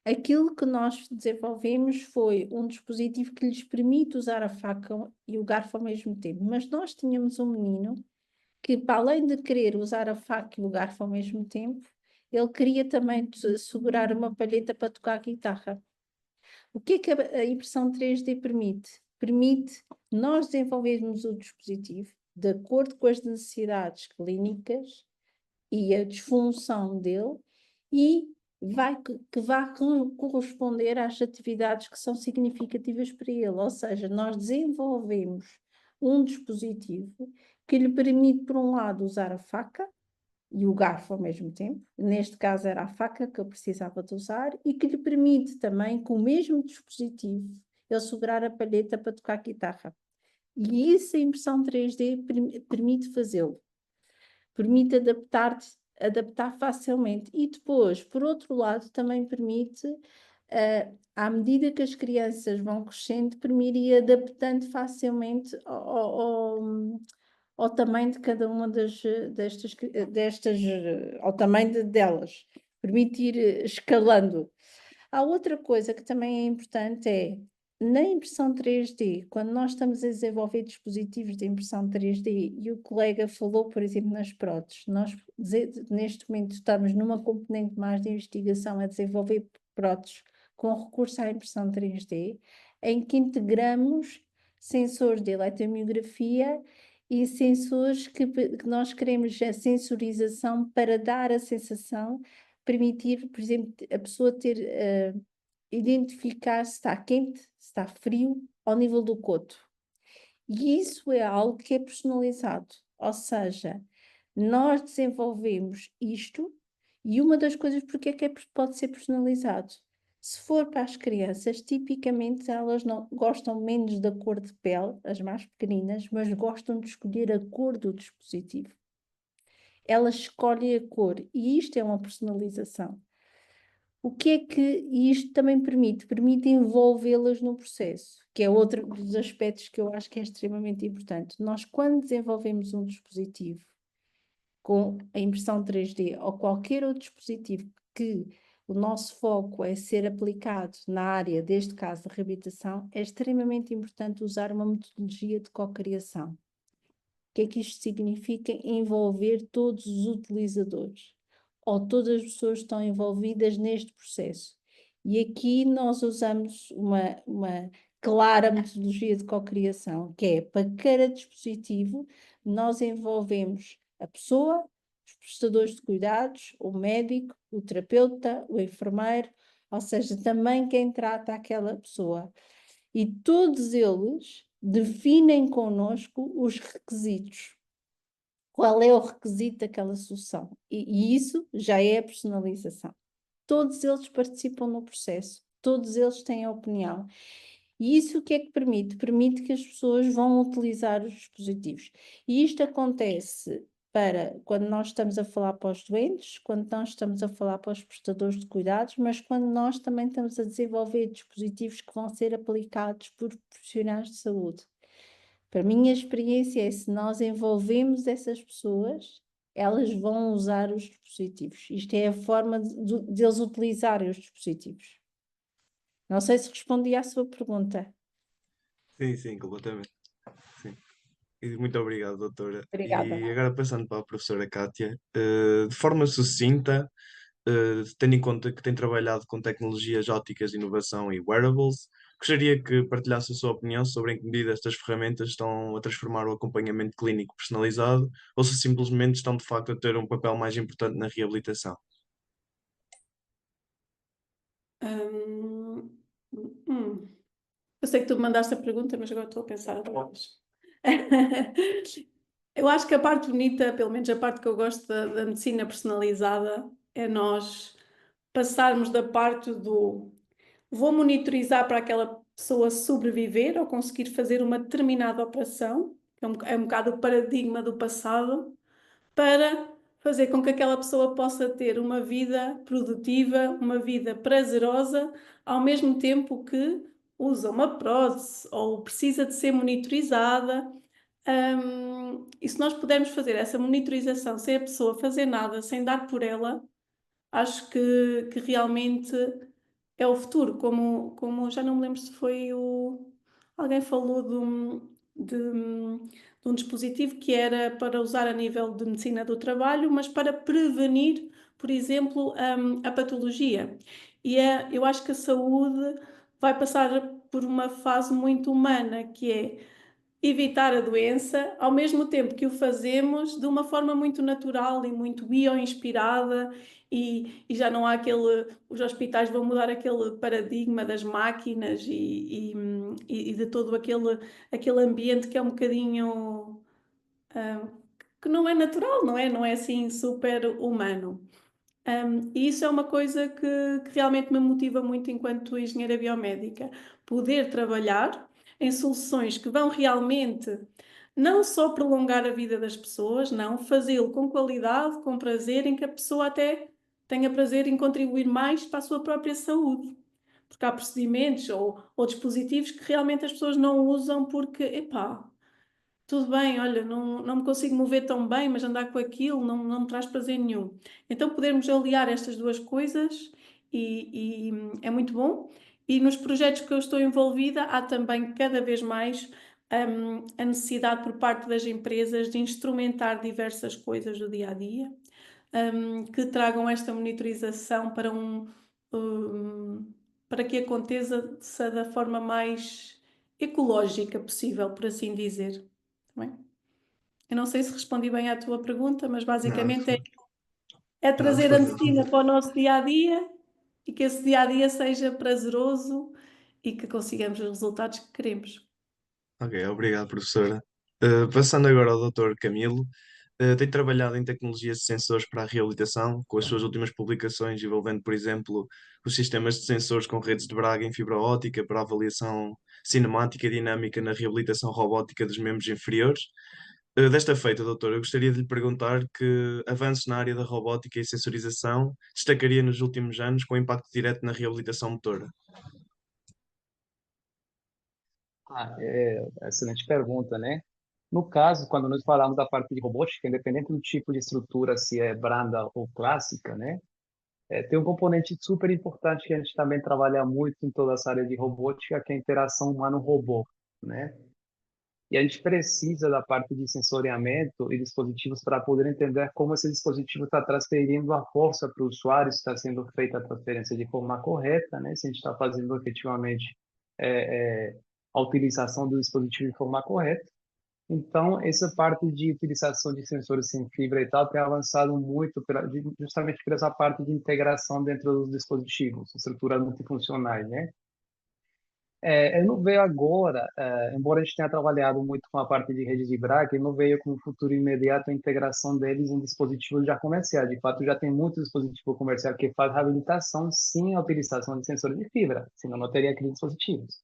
Aquilo que nós desenvolvemos foi um dispositivo que lhes permite usar a faca e o garfo ao mesmo tempo. Mas nós tínhamos um menino que, para além de querer usar a faca e o garfo ao mesmo tempo, ele queria também segurar uma palheta para tocar a guitarra. O que é que a impressão 3D permite? Permite nós desenvolvermos o dispositivo de acordo com as necessidades clínicas e a disfunção dele e que vai corresponder às atividades que são significativas para ele. Ou seja, nós desenvolvemos um dispositivo que lhe permite, por um lado, usar a faca e o garfo ao mesmo tempo. Neste caso era a faca que eu precisava de usar e que lhe permite também, com o mesmo dispositivo, ele segurar a palheta para tocar a guitarra. E isso a impressão 3D permite fazê-lo. Permite adaptar facilmente. E depois, por outro lado, também permite, à medida que as crianças vão crescendo, permite ir adaptando facilmente ao tamanho de cada uma destas ao tamanho delas. Permite ir escalando. Há outra coisa que também é importante na impressão 3D, quando nós estamos a desenvolver dispositivos de impressão 3D, e o colega falou, por exemplo, nas próteses, nós neste momento estamos numa componente mais de investigação a desenvolver próteses com recurso à impressão 3D, em que integramos sensores de eletromiografia e sensores que nós queremos a sensorização para dar a sensação, permitir, por exemplo, a pessoa ter... identificar se está quente, se está frio, ao nível do coto. E isso é algo que é personalizado. Ou seja, nós desenvolvemos isto e uma das coisas porque é que pode ser personalizado. Se for para as crianças, tipicamente elas não gostam menos da cor de pele, as mais pequeninas, mas gostam de escolher a cor do dispositivo. Elas escolhem a cor e isto é uma personalização. O que é que isto também permite? Permite envolvê-las no processo, que é outro dos aspectos que eu acho que é extremamente importante. Nós, quando desenvolvemos um dispositivo com a impressão 3D ou qualquer outro dispositivo que o nosso foco é ser aplicado na área, deste caso, da reabilitação, é extremamente importante usar uma metodologia de cocriação. O que é que isto significa? Envolver todos os utilizadores ou todas as pessoas que estão envolvidas neste processo. E aqui nós usamos uma clara metodologia de cocriação, que é, para cada dispositivo, nós envolvemos a pessoa, os prestadores de cuidados, o médico, o terapeuta, o enfermeiro, ou seja, também quem trata aquela pessoa. E todos eles definem connosco os requisitos. Qual é o requisito daquela solução? E isso já é a personalização. Todos eles participam no processo, todos eles têm a opinião. E isso o que é que permite? Permite que as pessoas vão utilizar os dispositivos. E isto acontece para quando nós estamos a falar para os doentes, quando nós estamos a falar para os prestadores de cuidados, mas quando nós também estamos a desenvolver dispositivos que vão ser aplicados por profissionais de saúde. Para mim, a experiência é se nós envolvemos essas pessoas, elas vão usar os dispositivos. Isto é a forma de eles utilizarem os dispositivos. Não sei se respondi à sua pergunta. Sim, completamente. Sim. E muito obrigado, doutora. Obrigada. E agora passando para a professora Kátia, de forma sucinta, tendo em conta que tem trabalhado com tecnologias ópticas de inovação e wearables, gostaria que partilhasse a sua opinião sobre em que medida estas ferramentas estão a transformar o acompanhamento clínico personalizado ou se simplesmente estão de facto a ter um papel mais importante na reabilitação. Hum, hum. Eu sei que tu me mandaste a pergunta, mas agora estou a pensar outra vez. Eu acho que a parte bonita, pelo menos a parte que eu gosto da medicina personalizada, é nós passarmos da parte do vou monitorizar para aquela pessoa sobreviver ou conseguir fazer uma determinada operação, que é um bocado o paradigma do passado, para fazer com que aquela pessoa possa ter uma vida produtiva, uma vida prazerosa, ao mesmo tempo que usa uma prótese ou precisa de ser monitorizada. E se nós pudermos fazer essa monitorização sem a pessoa fazer nada, sem dar por ela, acho que realmente é o futuro. Como já não me lembro se foi alguém falou de um dispositivo que era para usar a nível de medicina do trabalho, mas para prevenir, por exemplo, a patologia. Eu acho que a saúde vai passar por uma fase muito humana, que é evitar a doença, ao mesmo tempo que o fazemos de uma forma muito natural e muito bio-inspirada e já não há os hospitais vão mudar aquele paradigma das máquinas e de todo aquele ambiente que é um bocadinho que não é natural, não é? Não é assim super humano. E isso é uma coisa que realmente me motiva muito enquanto engenheira biomédica, poder trabalhar em soluções que vão realmente não só prolongar a vida das pessoas, não, fazê-lo com qualidade, com prazer, em que a pessoa até tenha prazer em contribuir mais para a sua própria saúde. Porque há procedimentos ou dispositivos que realmente as pessoas não usam porque, epá, tudo bem, olha, não me consigo mover tão bem, mas andar com aquilo não me traz prazer nenhum. Então, podermos aliar estas duas coisas e é muito bom. E nos projetos que eu estou envolvida, há também cada vez mais a necessidade por parte das empresas de instrumentar diversas coisas do dia a dia, que tragam esta monitorização para que aconteça da forma mais ecológica possível, por assim dizer. Bem, eu não sei se respondi bem à tua pergunta, mas Não, basicamente é não, trazer a medicina para o nosso dia a dia e que esse dia a dia seja prazeroso e que consigamos os resultados que queremos. Ok, obrigado, professora. Passando agora ao Dr. Camilo, tem trabalhado em tecnologias de sensores para a reabilitação, com as suas últimas publicações envolvendo, por exemplo, os sistemas de sensores com redes de Braga em fibra óptica para avaliação cinemática e dinâmica na reabilitação robótica dos membros inferiores. Desta feita, doutor, eu gostaria de lhe perguntar que avanços na área da robótica e sensorização destacaria nos últimos anos com impacto direto na reabilitação motora. Excelente pergunta, né? No caso, quando nós falamos da parte de robótica, independente do tipo de estrutura, se é branda ou clássica, né? Tem um componente super importante que a gente também trabalha muito em toda essa área de robótica, que é a interação humano-robô, né? E a gente precisa da parte de sensoriamento e dispositivos para poder entender como esse dispositivo está transferindo a força para o usuário, se está sendo feita a transferência de forma correta, né? Se a gente está fazendo efetivamente é, é, a utilização do dispositivo de forma correta. Então, essa parte de utilização de sensores sem fibra e tal tem avançado muito justamente por essa parte de integração dentro dos dispositivos, estruturas multifuncionais, né? Eu não vejo agora, embora a gente tenha trabalhado muito com a parte de rede de Braga, eu não vejo como futuro imediato a integração deles em dispositivos já comerciais. De fato, já tem muito dispositivo comercial que faz reabilitação sem a utilização de sensores de fibra, senão não teria aqueles dispositivos.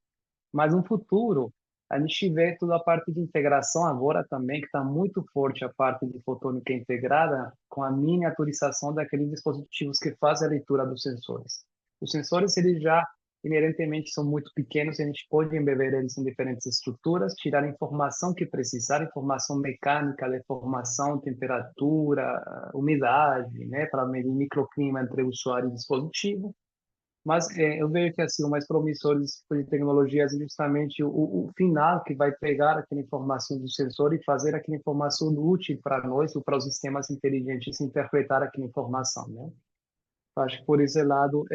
Mas no futuro, a gente vê toda a parte de integração agora também, que está muito forte a parte de fotônica integrada com a miniaturização daqueles dispositivos que fazem a leitura dos sensores. Os sensores, eles já inerentemente são muito pequenos, a gente pode embeber eles em diferentes estruturas, tirar a informação que precisar, informação mecânica, deformação, temperatura, umidade, né, para medir microclima entre usuário e dispositivo. Mas eu vejo que assim, o mais promissor desse tipo de tecnologias é justamente o final que vai pegar aquela informação do sensor e fazer aquela informação útil para nós ou para os sistemas inteligentes interpretar aquela informação, né? Acho que por esse lado,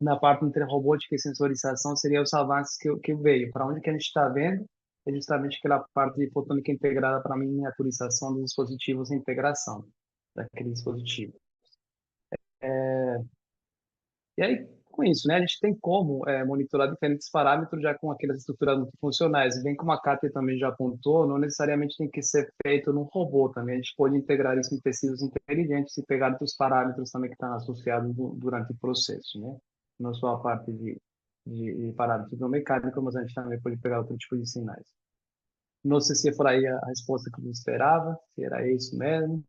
na parte entre robótica e sensorização, seria os avanços que eu vejo. Para onde que a gente está vendo é justamente aquela parte de fotônica integrada para a miniaturização dos dispositivos e integração daquele dispositivo. E aí, com isso, né, a gente tem como monitorar diferentes parâmetros já com aquelas estruturas multifuncionais. E bem como a Kátia também já apontou, não necessariamente tem que ser feito num robô também. A gente pode integrar isso em tecidos inteligentes e pegar outros parâmetros também que estão associados durante o processo, né? Não só a parte de parâmetros biomecânicos, mas a gente também pode pegar outro tipo de sinais. Não sei se é por aí a resposta que eu esperava, se era isso mesmo.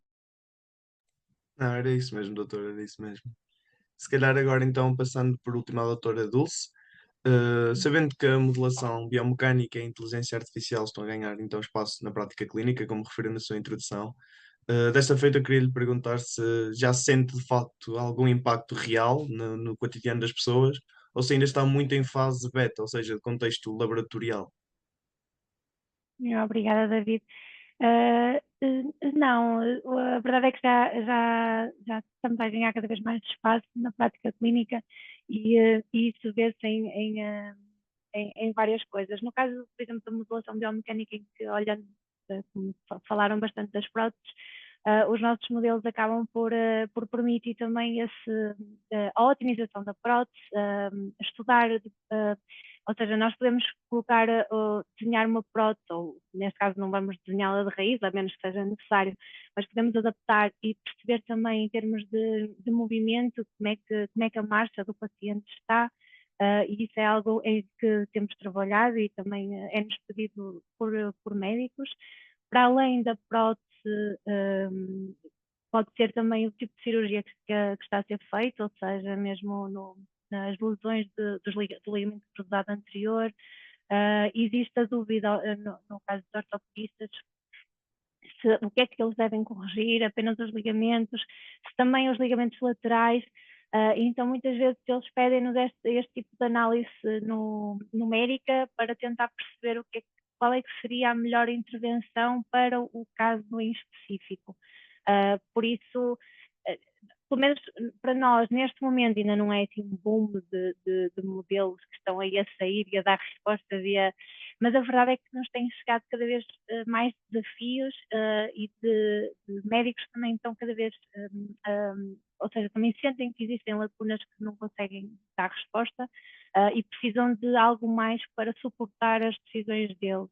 Não, era isso mesmo, doutor, era isso mesmo. Se calhar agora então, passando por último à doutora Dulce, sabendo que a modelação biomecânica e a inteligência artificial estão a ganhar então espaço na prática clínica, como referiu na sua introdução, desta feita eu queria lhe perguntar se já sente de facto algum impacto real no cotidiano das pessoas, ou se ainda está muito em fase beta, ou seja, de contexto laboratorial. Obrigada, David. Não, a verdade é que já estamos a ganhar cada vez mais espaço na prática clínica e isso vê-se em várias coisas. No caso, por exemplo, da modulação biomecânica, em que, olhando, como falaram bastante das próteses, os nossos modelos acabam por permitir também a otimização da prótese, estudar, ou seja, nós podemos colocar, desenhar uma prótese, ou neste caso não vamos desenhá-la de raiz, a menos que seja necessário, mas podemos adaptar e perceber também em termos de movimento como é que a marcha do paciente está. E isso é algo em que temos trabalhado e também é-nos pedido por médicos. Para além da prótese, pode ser também o tipo de cirurgia que está a ser feito, ou seja, mesmo nas lesões do ligamento cruzado anterior. Existe a dúvida, no caso dos ortopedistas, o que é que eles devem corrigir, apenas os ligamentos, se também os ligamentos laterais. Então, muitas vezes eles pedem-nos este tipo de análise numérica para tentar perceber qual é que seria a melhor intervenção para o caso em específico. Por isso, pelo menos para nós, neste momento, ainda não é assim um boom de modelos que estão aí a sair e a dar respostas, mas a verdade é que nos têm chegado cada vez mais desafios e de médicos que também estão cada vez, ou seja, também sentem que existem lacunas que não conseguem dar resposta e precisam de algo mais para suportar as decisões deles.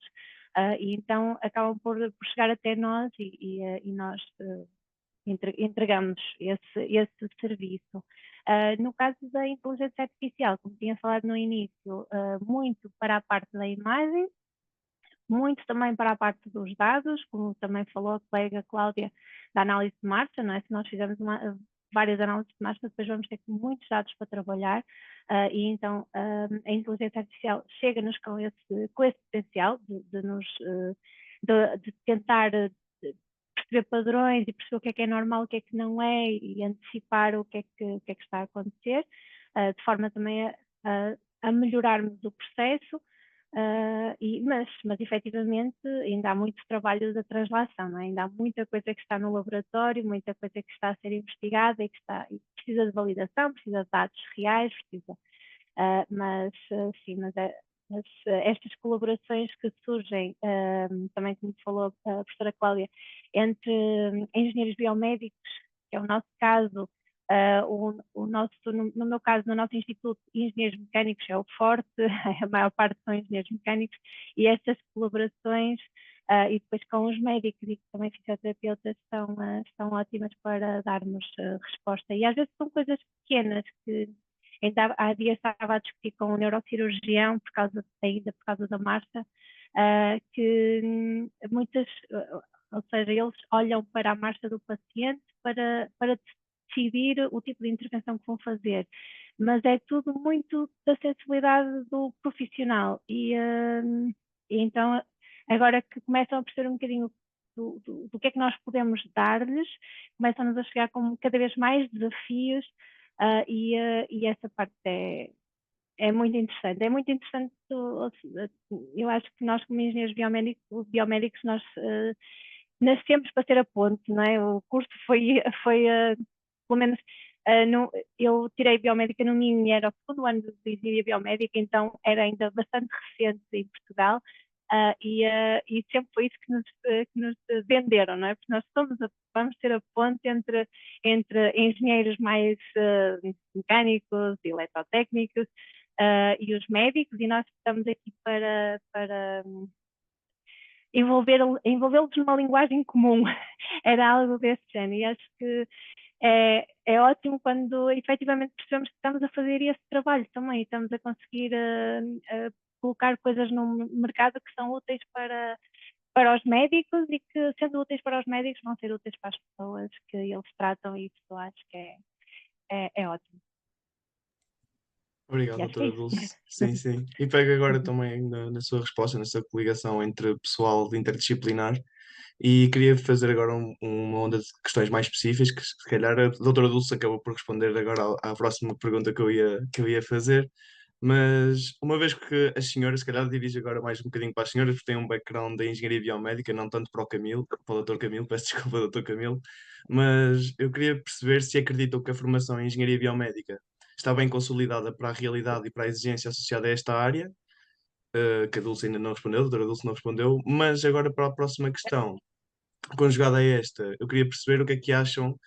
E então acabam por chegar até nós e nós entregamos esse serviço. No caso da inteligência artificial, como tinha falado no início, muito para a parte da imagem, muito também para a parte dos dados, como também falou a colega Cláudia, da análise de marcha, não é? Se nós fizermos várias análises de marcha, depois vamos ter muitos dados para trabalhar, e então a inteligência artificial chega-nos com esse potencial de tentar perceber padrões e perceber o que é normal, o que é que não é, e antecipar o que é que está a acontecer, de forma também a melhorarmos o processo. Mas efetivamente ainda há muito trabalho da translação, não é? Ainda há muita coisa que está no laboratório, muita coisa que está a ser investigada e e precisa de validação, precisa de dados reais, precisa. Mas estas colaborações que surgem, também como falou a professora Cláudia, entre engenheiros biomédicos, que é o nosso caso, no meu caso, no nosso instituto, engenheiros mecânicos é o forte, a maior parte são engenheiros mecânicos, e estas colaborações, e depois com os médicos e também fisioterapeutas, são ótimas para darmos resposta. E às vezes são coisas pequenas que ainda há dias estava a discutir com um neurocirurgião por causa da marcha, que muitas, ou seja, eles olham para a marcha do paciente para decidir o tipo de intervenção que vão fazer, mas é tudo muito da sensibilidade do profissional e então agora que começam a perceber um bocadinho do que é que nós podemos dar-lhes, começam-nos a chegar com cada vez mais desafios, e essa parte é muito interessante. É muito interessante, eu acho que nós como engenheiros biomédicos nós nascemos para ser a ponte, não é? O curso foi pelo menos eu tirei biomédica no MIN, era o segundo ano de engenharia biomédica, então era ainda bastante recente em Portugal, e sempre foi isso que nos venderam, não é? Porque nós vamos ser a ponte entre engenheiros mais mecânicos, eletrotécnicos, e os médicos, e nós estamos aqui para envolvê-los numa linguagem comum. Era algo desse género, e acho que é ótimo quando efetivamente percebemos que estamos a fazer esse trabalho também, estamos a conseguir colocar coisas no mercado que são úteis para os médicos e que, sendo úteis para os médicos, vão ser úteis para as pessoas que eles tratam, e isso eu acho que é ótimo. Obrigado, E acho que doutora é isso. Dulce. Sim, sim. E pego agora também na sua resposta, nessa coligação entre pessoal interdisciplinar. E queria fazer agora uma onda de questões mais específicas, que se calhar a doutora Dulce acabou por responder agora à próxima pergunta que eu ia fazer. Mas uma vez que as senhoras, se calhar dirijo agora mais um bocadinho para as senhoras, porque têm um background da engenharia biomédica, não tanto para o Camilo, para o doutor Camilo, peço desculpa, doutor Camilo, mas eu queria perceber se acreditam que a formação em engenharia biomédica está bem consolidada para a realidade e para a exigência associada a esta área, que a Dulce ainda não respondeu, a doutora Dulce não respondeu, mas agora para a próxima questão, conjugada a esta, eu queria perceber o que é que acham,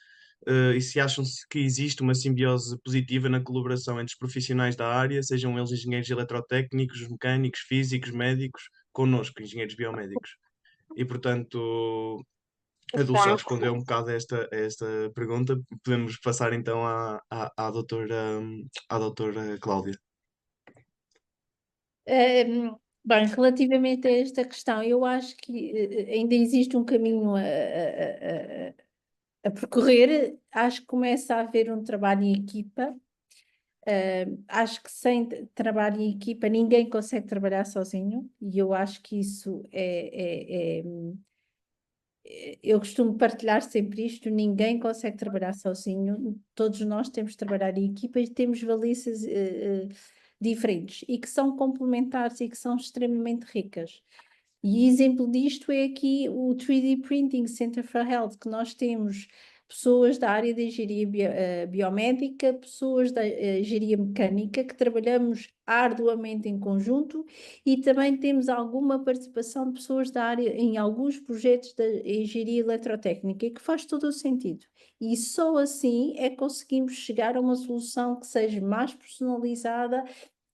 e se acham que existe uma simbiose positiva na colaboração entre os profissionais da área, sejam eles engenheiros eletrotécnicos, mecânicos, físicos, médicos, connosco, engenheiros biomédicos. E, portanto, a Dulce já respondeu um bocado a esta pergunta. Podemos passar então à doutora Cláudia. Bem, relativamente a esta questão, eu acho que ainda existe um caminho a percorrer. Acho que começa a haver um trabalho em equipa. Acho que sem trabalho em equipa ninguém consegue trabalhar sozinho, e eu acho que isso eu costumo partilhar sempre isto: ninguém consegue trabalhar sozinho, todos nós temos de trabalhar em equipa e temos valências diferentes e que são complementares e que são extremamente ricas. E exemplo disto é aqui o 3D Printing Center for Health, que nós temos pessoas da área da engenharia biomédica, pessoas da engenharia mecânica, que trabalhamos arduamente em conjunto, e também temos alguma participação de pessoas da área em alguns projetos da engenharia eletrotécnica, e que faz todo o sentido. E só assim é que conseguimos chegar a uma solução que seja mais personalizada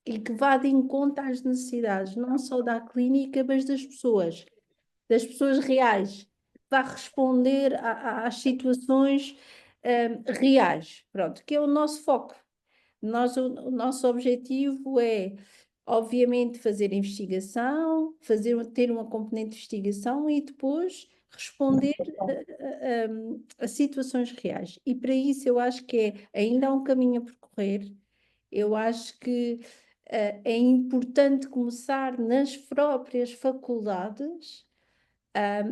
e que vá de encontro às necessidades, não só da clínica, mas das pessoas reais, vá responder às situações reais, pronto, que é o nosso foco. O nosso objetivo é, obviamente, fazer investigação, ter uma componente de investigação e depois responder a situações reais. E para isso eu acho que ainda há um caminho a percorrer. Eu acho que é importante começar nas próprias faculdades a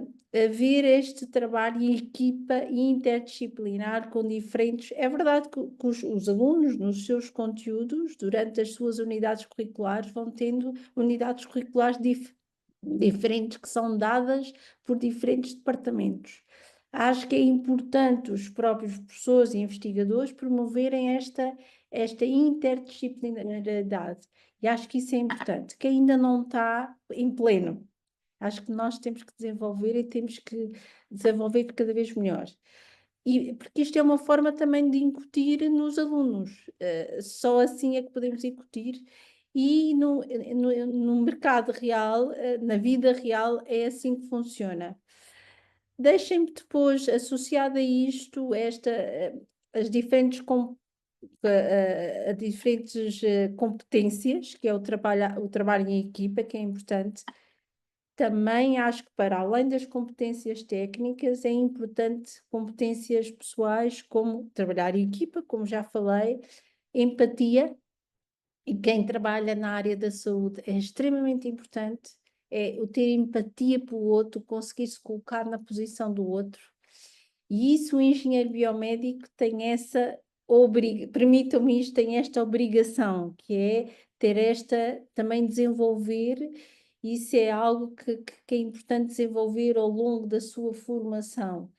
ver este trabalho em equipa interdisciplinar com diferentes. É verdade que os alunos, nos seus conteúdos, durante as suas unidades curriculares, vão tendo unidades curriculares diferentes que são dadas por diferentes departamentos. Acho que é importante os próprios professores e investigadores promoverem esta interdisciplinaridade. E acho que isso é importante, que ainda não está em pleno. Acho que nós temos que desenvolver e temos que desenvolver cada vez melhor. E, porque isto é uma forma também de incutir nos alunos. Só assim é que podemos incutir. E no mercado real, na vida real, é assim que funciona. Deixem-me depois, associado a isto, as diferentes competências, que é o trabalho em equipa, que é importante. Também acho que, para além das competências técnicas, é importante competências pessoais, como trabalhar em equipa, como já falei, empatia, e quem trabalha na área da saúde é extremamente importante, é o ter empatia pelo outro, conseguir se colocar na posição do outro. E isso o engenheiro biomédico tem permitam-me isto, tem esta obrigação, que é ter também desenvolver. Isso é algo que é importante desenvolver ao longo da sua formação,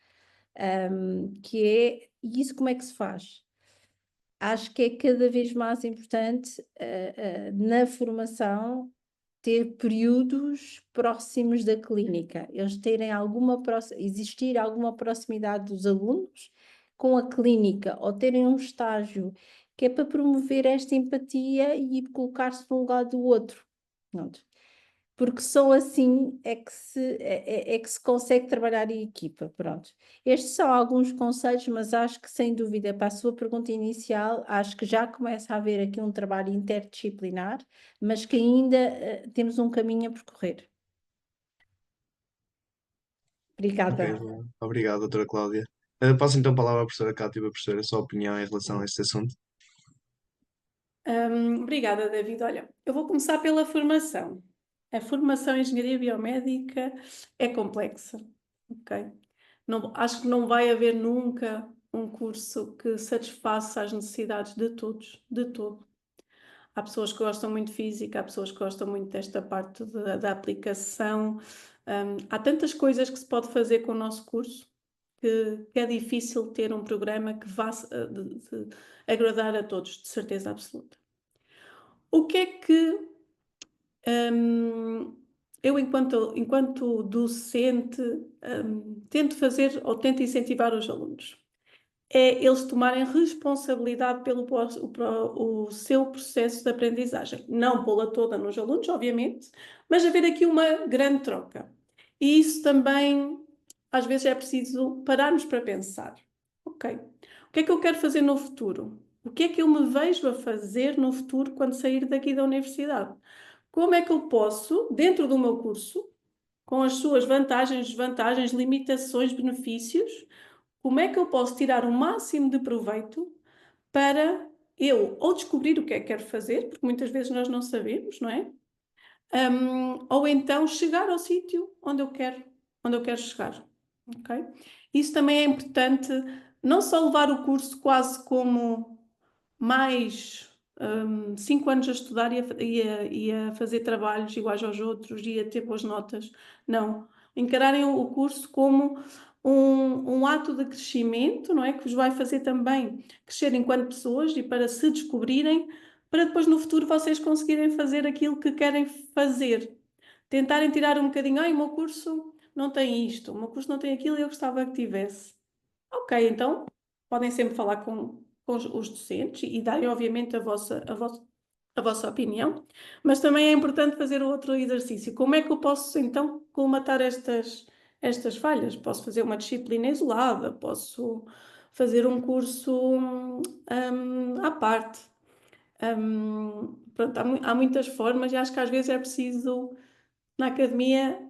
e isso como é que se faz? Acho que é cada vez mais importante na formação ter períodos próximos da clínica, eles terem existir alguma proximidade dos alunos com a clínica, ou terem um estágio que é para promover esta empatia e colocar-se no lugar do outro. Pronto. Porque só assim é que se consegue trabalhar em equipa, pronto. Estes são alguns conselhos, mas acho que, sem dúvida, para a sua pergunta inicial, acho que já começa a haver aqui um trabalho interdisciplinar, mas que ainda temos um caminho a percorrer. Obrigada. Ok, obrigado, doutora Cláudia. Passo então a palavra à professora Cátia para perceber a sua opinião em relação a este assunto. Obrigada, David. Olha, eu vou começar pela formação. A formação em engenharia biomédica é complexa, ok? Acho que não vai haver nunca um curso que satisfaça as necessidades de todos, de todo. Há pessoas que gostam muito de física, há pessoas que gostam muito desta parte da aplicação. Há tantas coisas que se pode fazer com o nosso curso que é difícil ter um programa que vá de agradar a todos, de certeza absoluta. O que é que eu, enquanto docente, tento fazer ou tento incentivar os alunos? É eles tomarem responsabilidade pelo o seu processo de aprendizagem. Não pô-la toda nos alunos, obviamente, mas haver aqui uma grande troca. E isso também, às vezes, é preciso pararmos para pensar. Ok, o que é que eu quero fazer no futuro? O que é que eu me vejo a fazer no futuro quando sair daqui da universidade? Como é que eu posso, dentro do meu curso, com as suas vantagens, desvantagens, limitações, benefícios, como é que eu posso tirar o máximo de proveito para eu ou descobrir o que é que quero fazer, porque muitas vezes nós não sabemos, não é? Ou então chegar ao sítio onde eu quero chegar, ok? Isso também é importante, não só levar o curso quase como mais 5 anos a estudar e a fazer trabalhos iguais aos outros e a ter boas notas. Não. Encararem o curso como um ato de crescimento, não é? Que vos vai fazer também crescer enquanto pessoas e para se descobrirem, para depois no futuro vocês conseguirem fazer aquilo que querem fazer. Tentarem tirar um bocadinho, o meu curso não tem isto, o meu curso não tem aquilo e eu gostava que tivesse. Ok, então podem sempre falar com os docentes e darem, obviamente, a vossa a vossa opinião, mas também é importante fazer outro exercício. Como é que eu posso então colmatar estas falhas? Posso fazer uma disciplina isolada, posso fazer um curso à parte. Pronto, há muitas formas e acho que às vezes é preciso, na academia,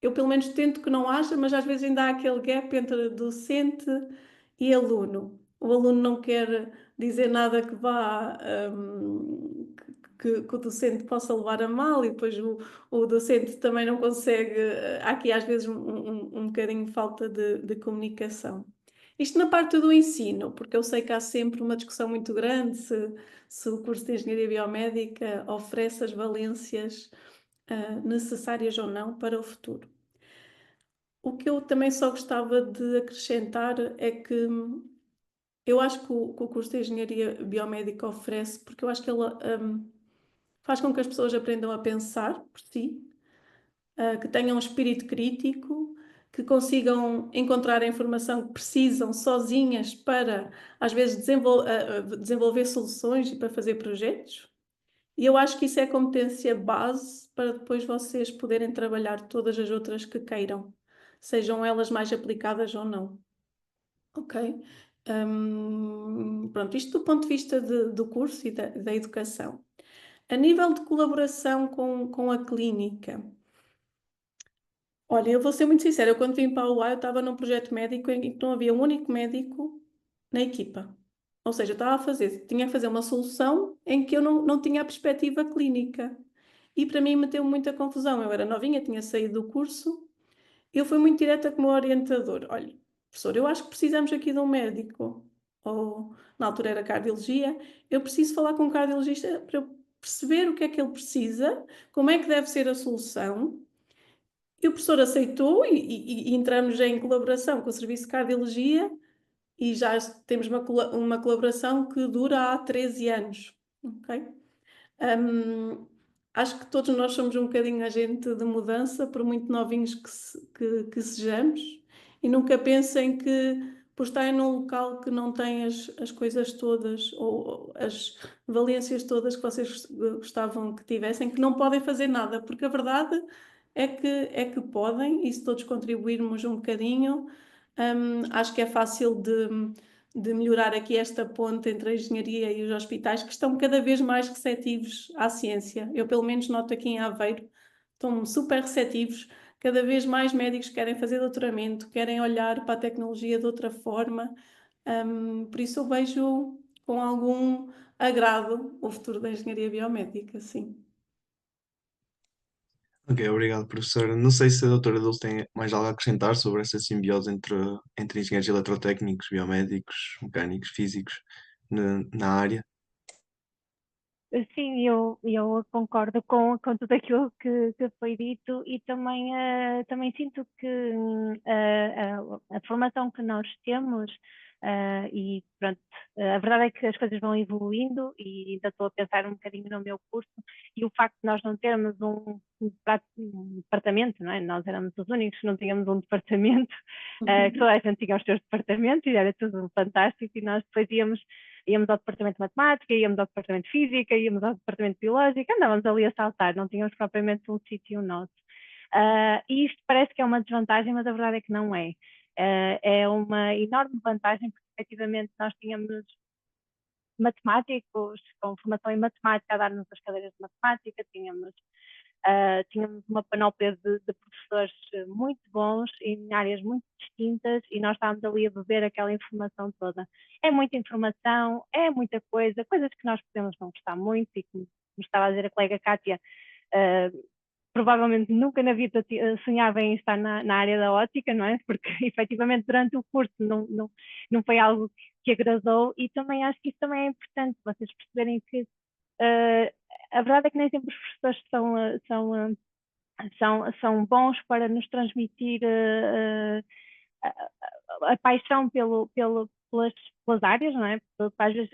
eu pelo menos tento que não haja, mas às vezes ainda há aquele gap entre docente e aluno. O aluno não quer dizer nada que vá, que o docente possa levar a mal, e depois o docente também não consegue. Há aqui às vezes um bocadinho de falta de comunicação. Isto na parte do ensino, porque eu sei que há sempre uma discussão muito grande se o curso de Engenharia Biomédica oferece as valências necessárias ou não para o futuro. O que eu também só gostava de acrescentar é que eu acho que o curso de Engenharia Biomédica oferece, porque eu acho que ele faz com que as pessoas aprendam a pensar por si, que tenham um espírito crítico, que consigam encontrar a informação que precisam sozinhas para, às vezes, desenvolver soluções e para fazer projetos. E eu acho que isso é competência base para depois vocês poderem trabalhar todas as outras que queiram, sejam elas mais aplicadas ou não. Ok? Pronto, isto do ponto de vista do curso e da educação. A nível de colaboração com a clínica, olha, eu vou ser muito sincera, eu quando vim para a UA eu estava num projeto médico em que não havia um único médico na equipa. Ou seja, eu tinha que fazer uma solução em que eu não tinha a perspectiva clínica. E para mim meteu muita confusão. Eu era novinha, tinha saído do curso, eu fui muito direta com o meu orientador. Olha, professor, eu acho que precisamos aqui de um médico. Ou, na altura era cardiologia, eu preciso falar com um cardiologista para eu perceber o que é que ele precisa, como é que deve ser a solução. E o professor aceitou e entramos em colaboração com o Serviço de Cardiologia e já temos uma colaboração que dura há 13 anos. Ok? Acho que todos nós somos um bocadinho agente de mudança, por muito novinhos que sejamos, e nunca pensem que por estarem num local que não tem as coisas todas ou as valências todas que vocês gostavam que tivessem, que não podem fazer nada, porque a verdade é que podem, e se todos contribuirmos um bocadinho, acho que é fácil de melhorar aqui esta ponte entre a engenharia e os hospitais, que estão cada vez mais receptivos à ciência. Eu, pelo menos, noto aqui em Aveiro, estão super receptivos. Cada vez mais médicos querem fazer doutoramento, querem olhar para a tecnologia de outra forma. Por isso eu vejo com algum agrado o futuro da engenharia biomédica, sim. Ok, obrigado, professora. Não sei se a doutora Dulce tem mais algo a acrescentar sobre essa simbiose entre engenheiros eletrotécnicos, biomédicos, mecânicos, físicos na área. Sim, eu concordo com tudo aquilo que foi dito e também sinto que a formação que nós temos, e pronto, a verdade é que as coisas vão evoluindo e ainda estou a pensar um bocadinho no meu curso, e o facto de nós não termos um departamento, não é? Nós éramos os únicos que não tínhamos um departamento, que toda a gente tinha os seus departamentos e era tudo fantástico, e nós depois íamos ao departamento de matemática, íamos ao departamento de física, íamos ao departamento de biológica, andávamos ali a saltar, não tínhamos propriamente um sítio nosso. E isto parece que é uma desvantagem, mas a verdade é que não é. É uma enorme vantagem, porque efetivamente nós tínhamos matemáticos com formação em matemática a dar-nos as cadeiras de matemática, tínhamos uma panóplia de professores muito bons em áreas muito distintas e nós estávamos ali a beber aquela informação toda. É muita informação, é muita coisa, coisas que nós podemos não gostar muito, e como estava a dizer a colega Kátia, provavelmente nunca na vida sonhava em estar na área da ótica, não é? Porque efetivamente durante o curso não foi algo que agradou, e também acho que isso também é importante, vocês perceberem que a verdade é que nem sempre os professores são bons para nos transmitir a paixão pelas áreas, não é? Às vezes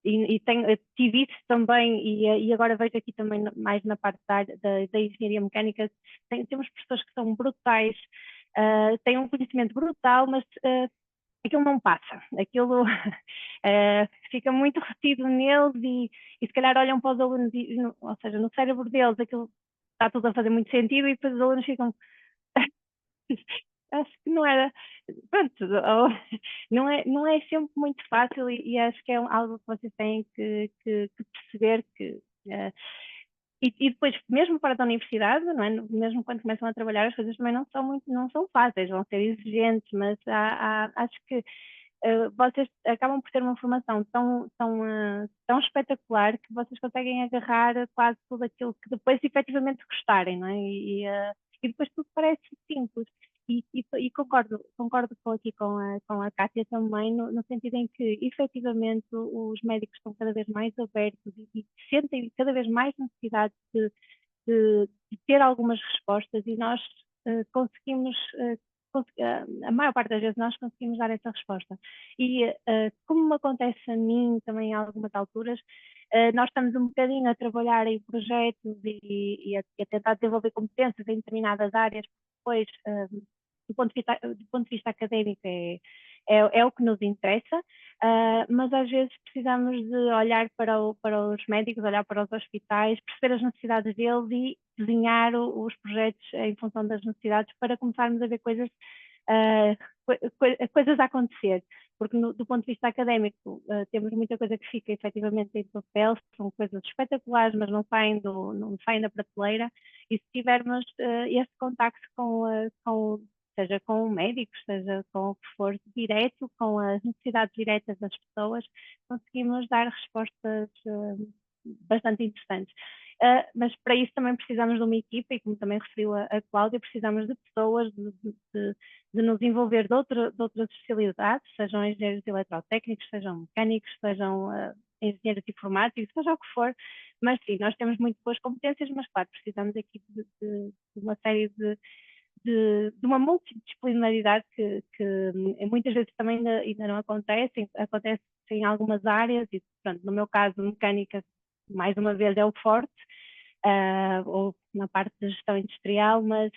eu tive isso também, e agora vejo aqui também mais na parte da engenharia mecânica, temos professores que são brutais, têm um conhecimento brutal, mas aquilo não passa, aquilo fica muito retido neles e se calhar olham para os alunos, ou seja, no cérebro deles aquilo está tudo a fazer muito sentido e depois os alunos ficam, acho que não era, pronto, não é sempre muito fácil e acho que é algo que vocês têm que perceber que e depois, mesmo fora da universidade, não é? Mesmo quando começam a trabalhar, as coisas também não são fáceis, vão ser exigentes, mas acho que vocês acabam por ter uma formação tão espetacular que vocês conseguem agarrar quase tudo aquilo que depois efetivamente gostarem, não é? E depois tudo parece simples. E concordo aqui com a Cátia também, no sentido em que efetivamente os médicos estão cada vez mais abertos e sentem cada vez mais necessidade de ter algumas respostas e nós conseguimos a maior parte das vezes nós conseguimos dar essa resposta. E como me acontece a mim também em algumas alturas, nós estamos um bocadinho a trabalhar em projetos e a tentar desenvolver competências em determinadas áreas, depois, do ponto de vista académico, é o que nos interessa, mas às vezes precisamos de olhar para os médicos, olhar para os hospitais, perceber as necessidades deles e desenhar os projetos em função das necessidades para começarmos a ver coisas a acontecer, porque do ponto de vista académico temos muita coisa que fica efetivamente em papel, são coisas espetaculares, mas não saem da prateleira, e se tivermos esse contacto seja com médicos, seja com o que for, direto, com as necessidades diretas das pessoas, conseguimos dar respostas bastante interessantes. Mas para isso também precisamos de uma equipa, e como também referiu a Cláudia, precisamos de pessoas, de nos envolver de outras especialidades, sejam engenheiros eletrotécnicos, sejam mecânicos, sejam engenheiros informáticos, seja o que for, mas sim, nós temos muito boas competências, mas claro, precisamos aqui de uma série de uma multidisciplinaridade que muitas vezes também ainda não acontece em algumas áreas, e pronto, no meu caso, mecânica, mais uma vez, é o forte, ou na parte de gestão industrial, mas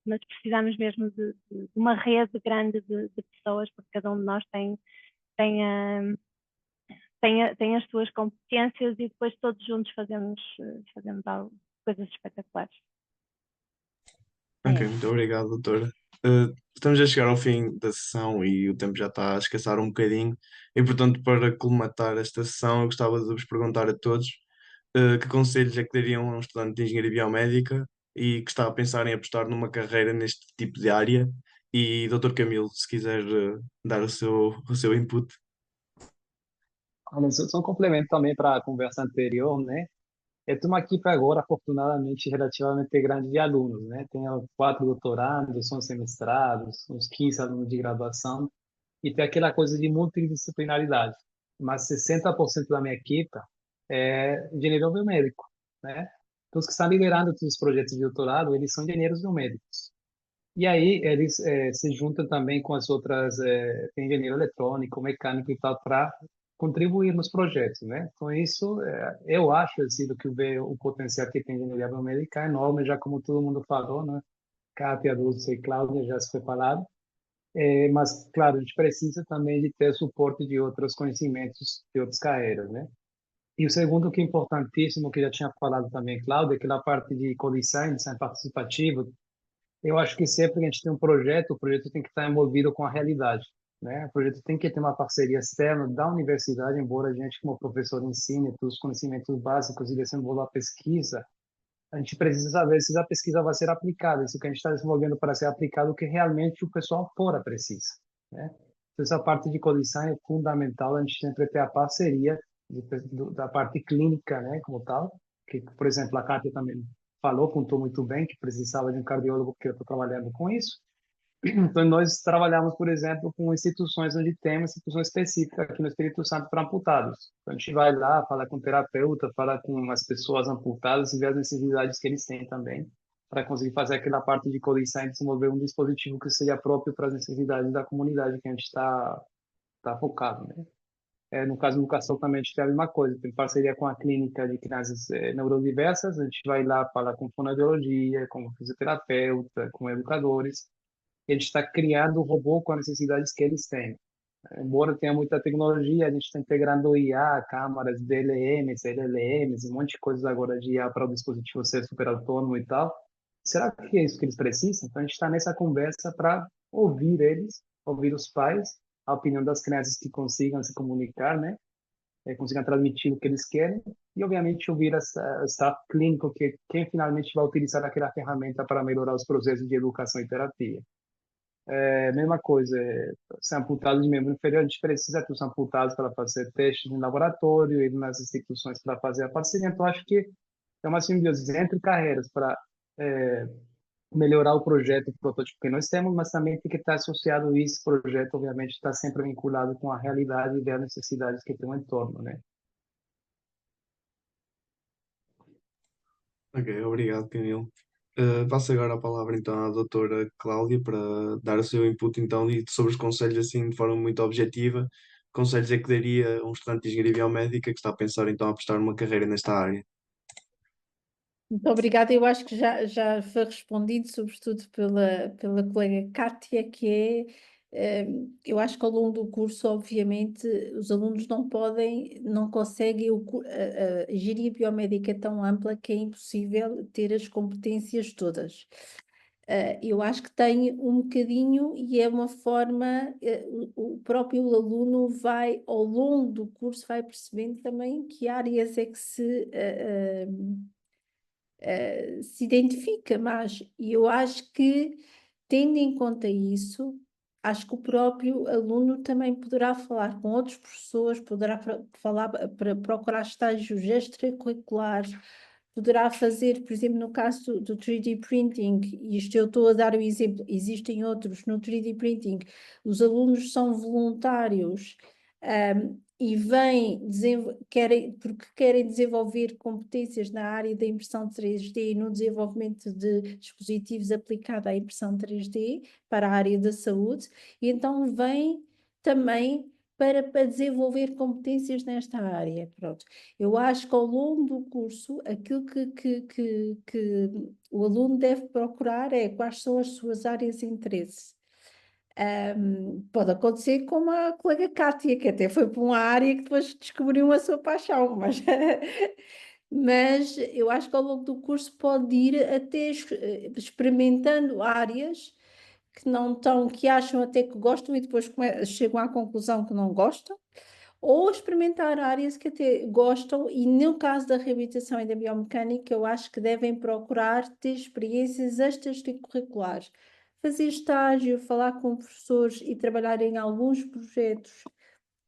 precisamos mesmo de uma rede grande de pessoas, porque cada um de nós tem, tem as suas competências e depois todos juntos fazemos coisas espetaculares. Ok, muito obrigado, doutora. Estamos a chegar ao fim da sessão e o tempo já está a escassar um bocadinho. E, portanto, para colmatar esta sessão, eu gostava de vos perguntar a todos que conselhos é que dariam a um estudante de engenharia biomédica e que está a pensar em apostar numa carreira neste tipo de área. E, doutor Camilo, se quiser dar o seu input. Olha, só um complemento também para a conversa anterior, né? Eu tenho uma equipe agora, afortunadamente, relativamente grande de alunos, né? Tenho 4 doutorandos, 11 mestrados, uns 15 alunos de graduação, e tem aquela coisa de multidisciplinaridade. Mas 60% da minha equipe é engenheiro biomédico, né? Então, os que estão liderando todos os projetos de doutorado, eles são engenheiros biomédicos. E aí, eles se juntam também com as outras, tem engenheiro eletrônico, mecânico e tal, para contribuir nos projetos, né? Então, isso, eu acho, assim, do que vê o potencial que tem a engenharia biomédica é enorme, já como todo mundo falou, né? Kátia, Dulce e Cláudia já se foi falado. Mas, claro, a gente precisa também de ter suporte de outros conhecimentos de outras carreiras, né? E o segundo, que é importantíssimo, que já tinha falado também, Cláudia, é aquela parte de co-design, design participativo. Eu acho que sempre que a gente tem um projeto, o projeto tem que estar envolvido com a realidade, né? O projeto tem que ter uma parceria externa da universidade, embora a gente, como professor, ensine todos os conhecimentos básicos e desenvolva a pesquisa, a gente precisa saber se a pesquisa vai ser aplicada, se o que a gente está desenvolvendo para ser aplicado, o que realmente o pessoal fora precisa, né? Então, essa parte de co-design é fundamental, a gente sempre ter a parceria da parte clínica, né, como tal, que, por exemplo, a Kátia também falou, contou muito bem que precisava de um cardiólogo, porque eu estou trabalhando com isso. Então, nós trabalhamos, por exemplo, com instituições onde tem uma instituição específica aqui no Espírito Santo para amputados. Então, a gente vai lá, fala com o terapeuta, fala com as pessoas amputadas e vê as necessidades que eles têm também, para conseguir fazer aquela parte de coleção e desenvolver um dispositivo que seja próprio para as necessidades da comunidade que a gente está focado, né? No caso da educação também a gente tem a mesma coisa, tem parceria com a clínica de crianças neurodiversas, a gente vai lá falar com fonoaudiologia, com fisioterapeuta, com educadores, e a gente está criando um robô com as necessidades que eles têm. Embora tenha muita tecnologia, a gente está integrando IA, câmaras, DLMs, LLMs, um monte de coisas agora de IA para o dispositivo ser super autônomo e tal. Será que é isso que eles precisam? Então a gente está nessa conversa para ouvir eles, ouvir os pais, a opinião das crianças que consigam se comunicar, né? Consigam transmitir o que eles querem e, obviamente, ouvir o staff clínico, que quem finalmente vai utilizar aquela ferramenta para melhorar os processos de educação e terapia. Mesma coisa, se amputados de membro inferior, a gente precisa ter os amputados para fazer testes em laboratório e nas instituições para fazer a parceria. Então, acho que é uma simbiose entre carreiras para melhorar o projeto, o protótipo que nós temos, mas também tem que estar associado a esse projeto, obviamente, está sempre vinculado com a realidade e as necessidades que tem o entorno, né? Ok, obrigado, Camilo. Passo agora a palavra então à doutora Cláudia para dar o seu input então e sobre os conselhos assim de forma muito objetiva. Conselhos é que daria a um estudante de engenharia biomédica que está a pensar então a prestar uma carreira nesta área. Muito obrigada. Eu acho que já foi respondido, sobretudo pela colega Kátia, que eu acho que ao longo do curso, obviamente, os alunos não conseguem, a engenharia biomédica é tão ampla que é impossível ter as competências todas. Eu acho que tem um bocadinho e é uma forma, o próprio aluno vai, ao longo do curso, vai percebendo também que áreas é que se identifica mais. E eu acho que, tendo em conta isso, acho que o próprio aluno também poderá falar com outros professores, poderá falar para procurar estágios extracurriculares, poderá fazer, por exemplo, no caso do 3D printing, e isto eu estou a dar o exemplo, existem outros no 3D printing, os alunos são voluntários, e porque querem desenvolver competências na área da impressão 3D e no desenvolvimento de dispositivos aplicados à impressão 3D para a área da saúde, e então vêm também para desenvolver competências nesta área. Pronto. Eu acho que ao longo do curso, aquilo que o aluno deve procurar é quais são as suas áreas de interesse. Pode acontecer como a colega Kátia, que até foi para uma área que depois descobriu a sua paixão, mas eu acho que ao longo do curso pode ir até experimentando áreas que não estão, que acham até que gostam e depois chegam à conclusão que não gostam, ou experimentar áreas que até gostam, e no caso da reabilitação e da biomecânica, eu acho que devem procurar ter experiências extracurriculares, fazer estágio, falar com professores e trabalhar em alguns projetos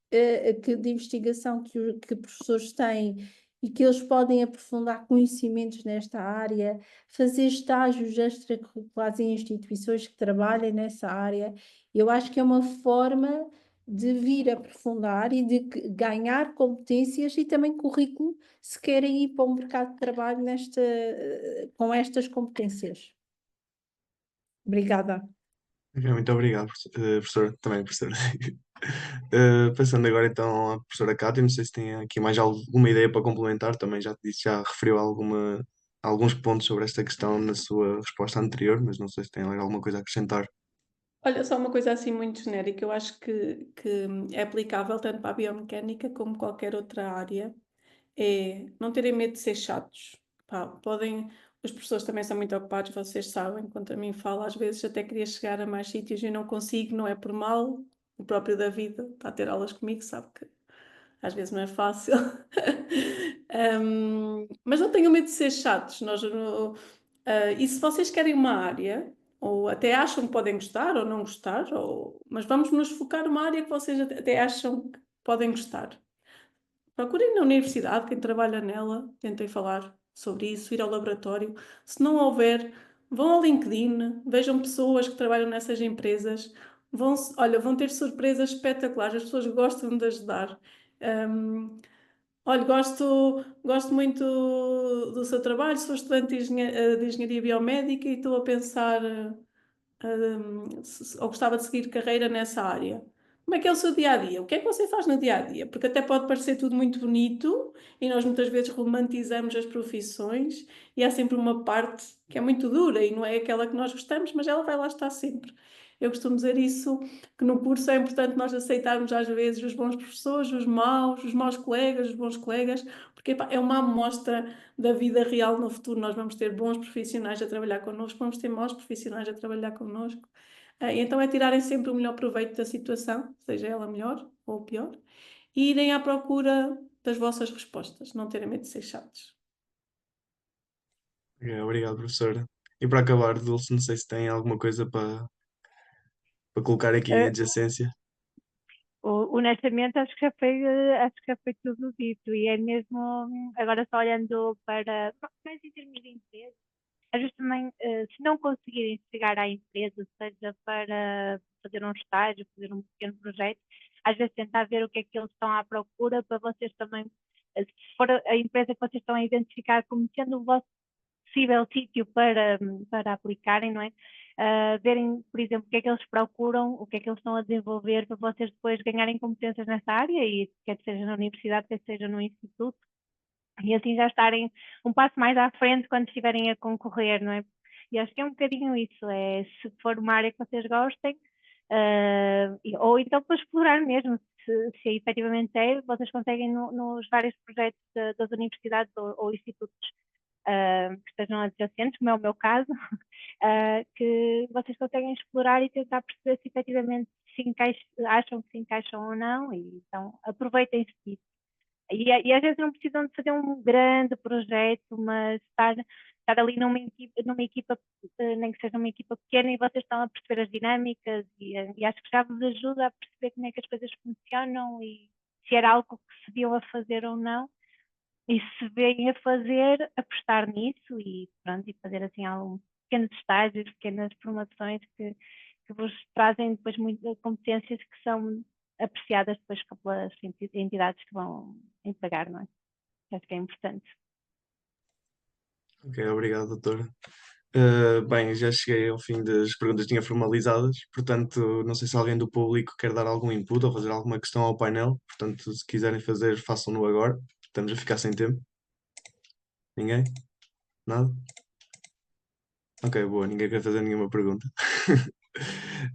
de investigação que professores têm e que eles podem aprofundar conhecimentos nesta área, fazer estágios extracurriculares em instituições que trabalhem nessa área. Eu acho que é uma forma de vir aprofundar e de ganhar competências e também currículo se querem ir para o mercado de trabalho com estas competências. Obrigada. Ok, muito obrigado, professor, também professor. Passando agora então à professora Cátia, não sei se tem aqui mais alguma ideia para complementar, também já disse, já referiu alguns pontos sobre esta questão na sua resposta anterior, mas não sei se tem alguma coisa a acrescentar. Olha, só uma coisa assim muito genérica, eu acho que é aplicável tanto para a biomecânica como qualquer outra área, é não terem medo de ser chatos. Pá, os professores também são muito ocupados, vocês sabem, quanto a mim falo, às vezes até queria chegar a mais sítios e não consigo, não é por mal, o próprio David está a ter aulas comigo, sabe que às vezes não é fácil. Mas não tenham medo de ser chatos. E se vocês querem uma área, ou até acham que podem gostar ou não gostar, mas vamos nos focar numa área que vocês até acham que podem gostar. Procurem na universidade, quem trabalha nela, tentem falar sobre isso, ir ao laboratório. Se não houver, vão ao LinkedIn, vejam pessoas que trabalham nessas empresas. Vão ter surpresas espetaculares, as pessoas gostam de ajudar. Olha, gosto muito do seu trabalho, sou estudante de engenharia biomédica e estou a pensar, ou gostava de seguir carreira nessa área. Como é que é o seu dia a dia? O que é que você faz no dia a dia? Porque até pode parecer tudo muito bonito e nós muitas vezes romantizamos as profissões e há sempre uma parte que é muito dura e não é aquela que nós gostamos, mas ela vai lá estar sempre. Eu costumo dizer isso, que no curso é importante nós aceitarmos às vezes os bons professores, os maus colegas, os bons colegas, porque epá, é uma amostra da vida real no futuro. Nós vamos ter bons profissionais a trabalhar connosco, vamos ter maus profissionais a trabalhar connosco. Então é tirarem sempre o melhor proveito da situação, seja ela melhor ou pior, e irem à procura das vossas respostas, não terem medo de ser chatos. Obrigado, professora. E para acabar, Dulce, não sei se tem alguma coisa para colocar aqui em Eh, adjacência. Honestamente, acho que já foi tudo dito e é mesmo, agora só olhando para, mais em termos de empresa, às vezes também, se não conseguirem chegar à empresa, seja para fazer um estágio, fazer um pequeno projeto, às vezes tentar ver o que é que eles estão à procura para vocês também, se for a empresa que vocês estão a identificar como sendo o vosso possível sítio para aplicarem, não é? Verem, por exemplo, o que é que eles procuram, o que é que eles estão a desenvolver para vocês depois ganharem competências nessa área, e quer seja na universidade, quer seja no instituto, e assim já estarem um passo mais à frente quando estiverem a concorrer, não é? E acho que é um bocadinho isso, é se for uma área que vocês gostem, ou então para explorar mesmo, se efetivamente é, vocês conseguem nos vários projetos das universidades ou institutos que estejam adjacentes, como é o meu caso, que vocês conseguem explorar e tentar perceber se efetivamente acham que se encaixam ou não, e então aproveitem-se disso. E às vezes não precisam de fazer um grande projeto, mas estar ali numa equipa, nem que seja uma equipa pequena, e vocês estão a perceber as dinâmicas, e acho que já vos ajuda a perceber como é que as coisas funcionam e se era algo que se viam a fazer ou não. E se vêm a fazer, apostar nisso e pronto, e fazer assim alguns pequenos estágios, pequenas formações que vos trazem depois muitas competências que são apreciadas depois pelas entidades que vão empregar, não é? Acho que é importante. Ok, obrigado, doutora. Bem, já cheguei ao fim das perguntas que tinha formalizadas, portanto, não sei se alguém do público quer dar algum input ou fazer alguma questão ao painel, portanto, se quiserem fazer, façam-no agora, estamos a ficar sem tempo. Ninguém? Nada? Ok, boa, ninguém quer fazer nenhuma pergunta.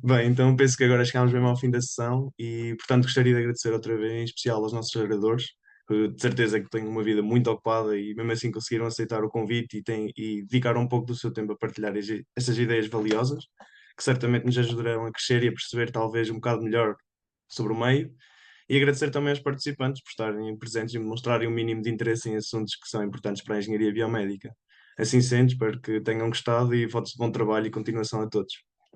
Bem, então penso que agora chegámos mesmo ao fim da sessão e, portanto, gostaria de agradecer outra vez, em especial aos nossos oradores, que de certeza que têm uma vida muito ocupada e mesmo assim conseguiram aceitar o convite e dedicaram um pouco do seu tempo a partilhar essas ideias valiosas, que certamente nos ajudarão a crescer e a perceber talvez um bocado melhor sobre o meio. E agradecer também aos participantes por estarem presentes e mostrarem o mínimo de interesse em assuntos que são importantes para a engenharia biomédica. Assim sendo, espero que tenham gostado e votos de bom trabalho e continuação a todos.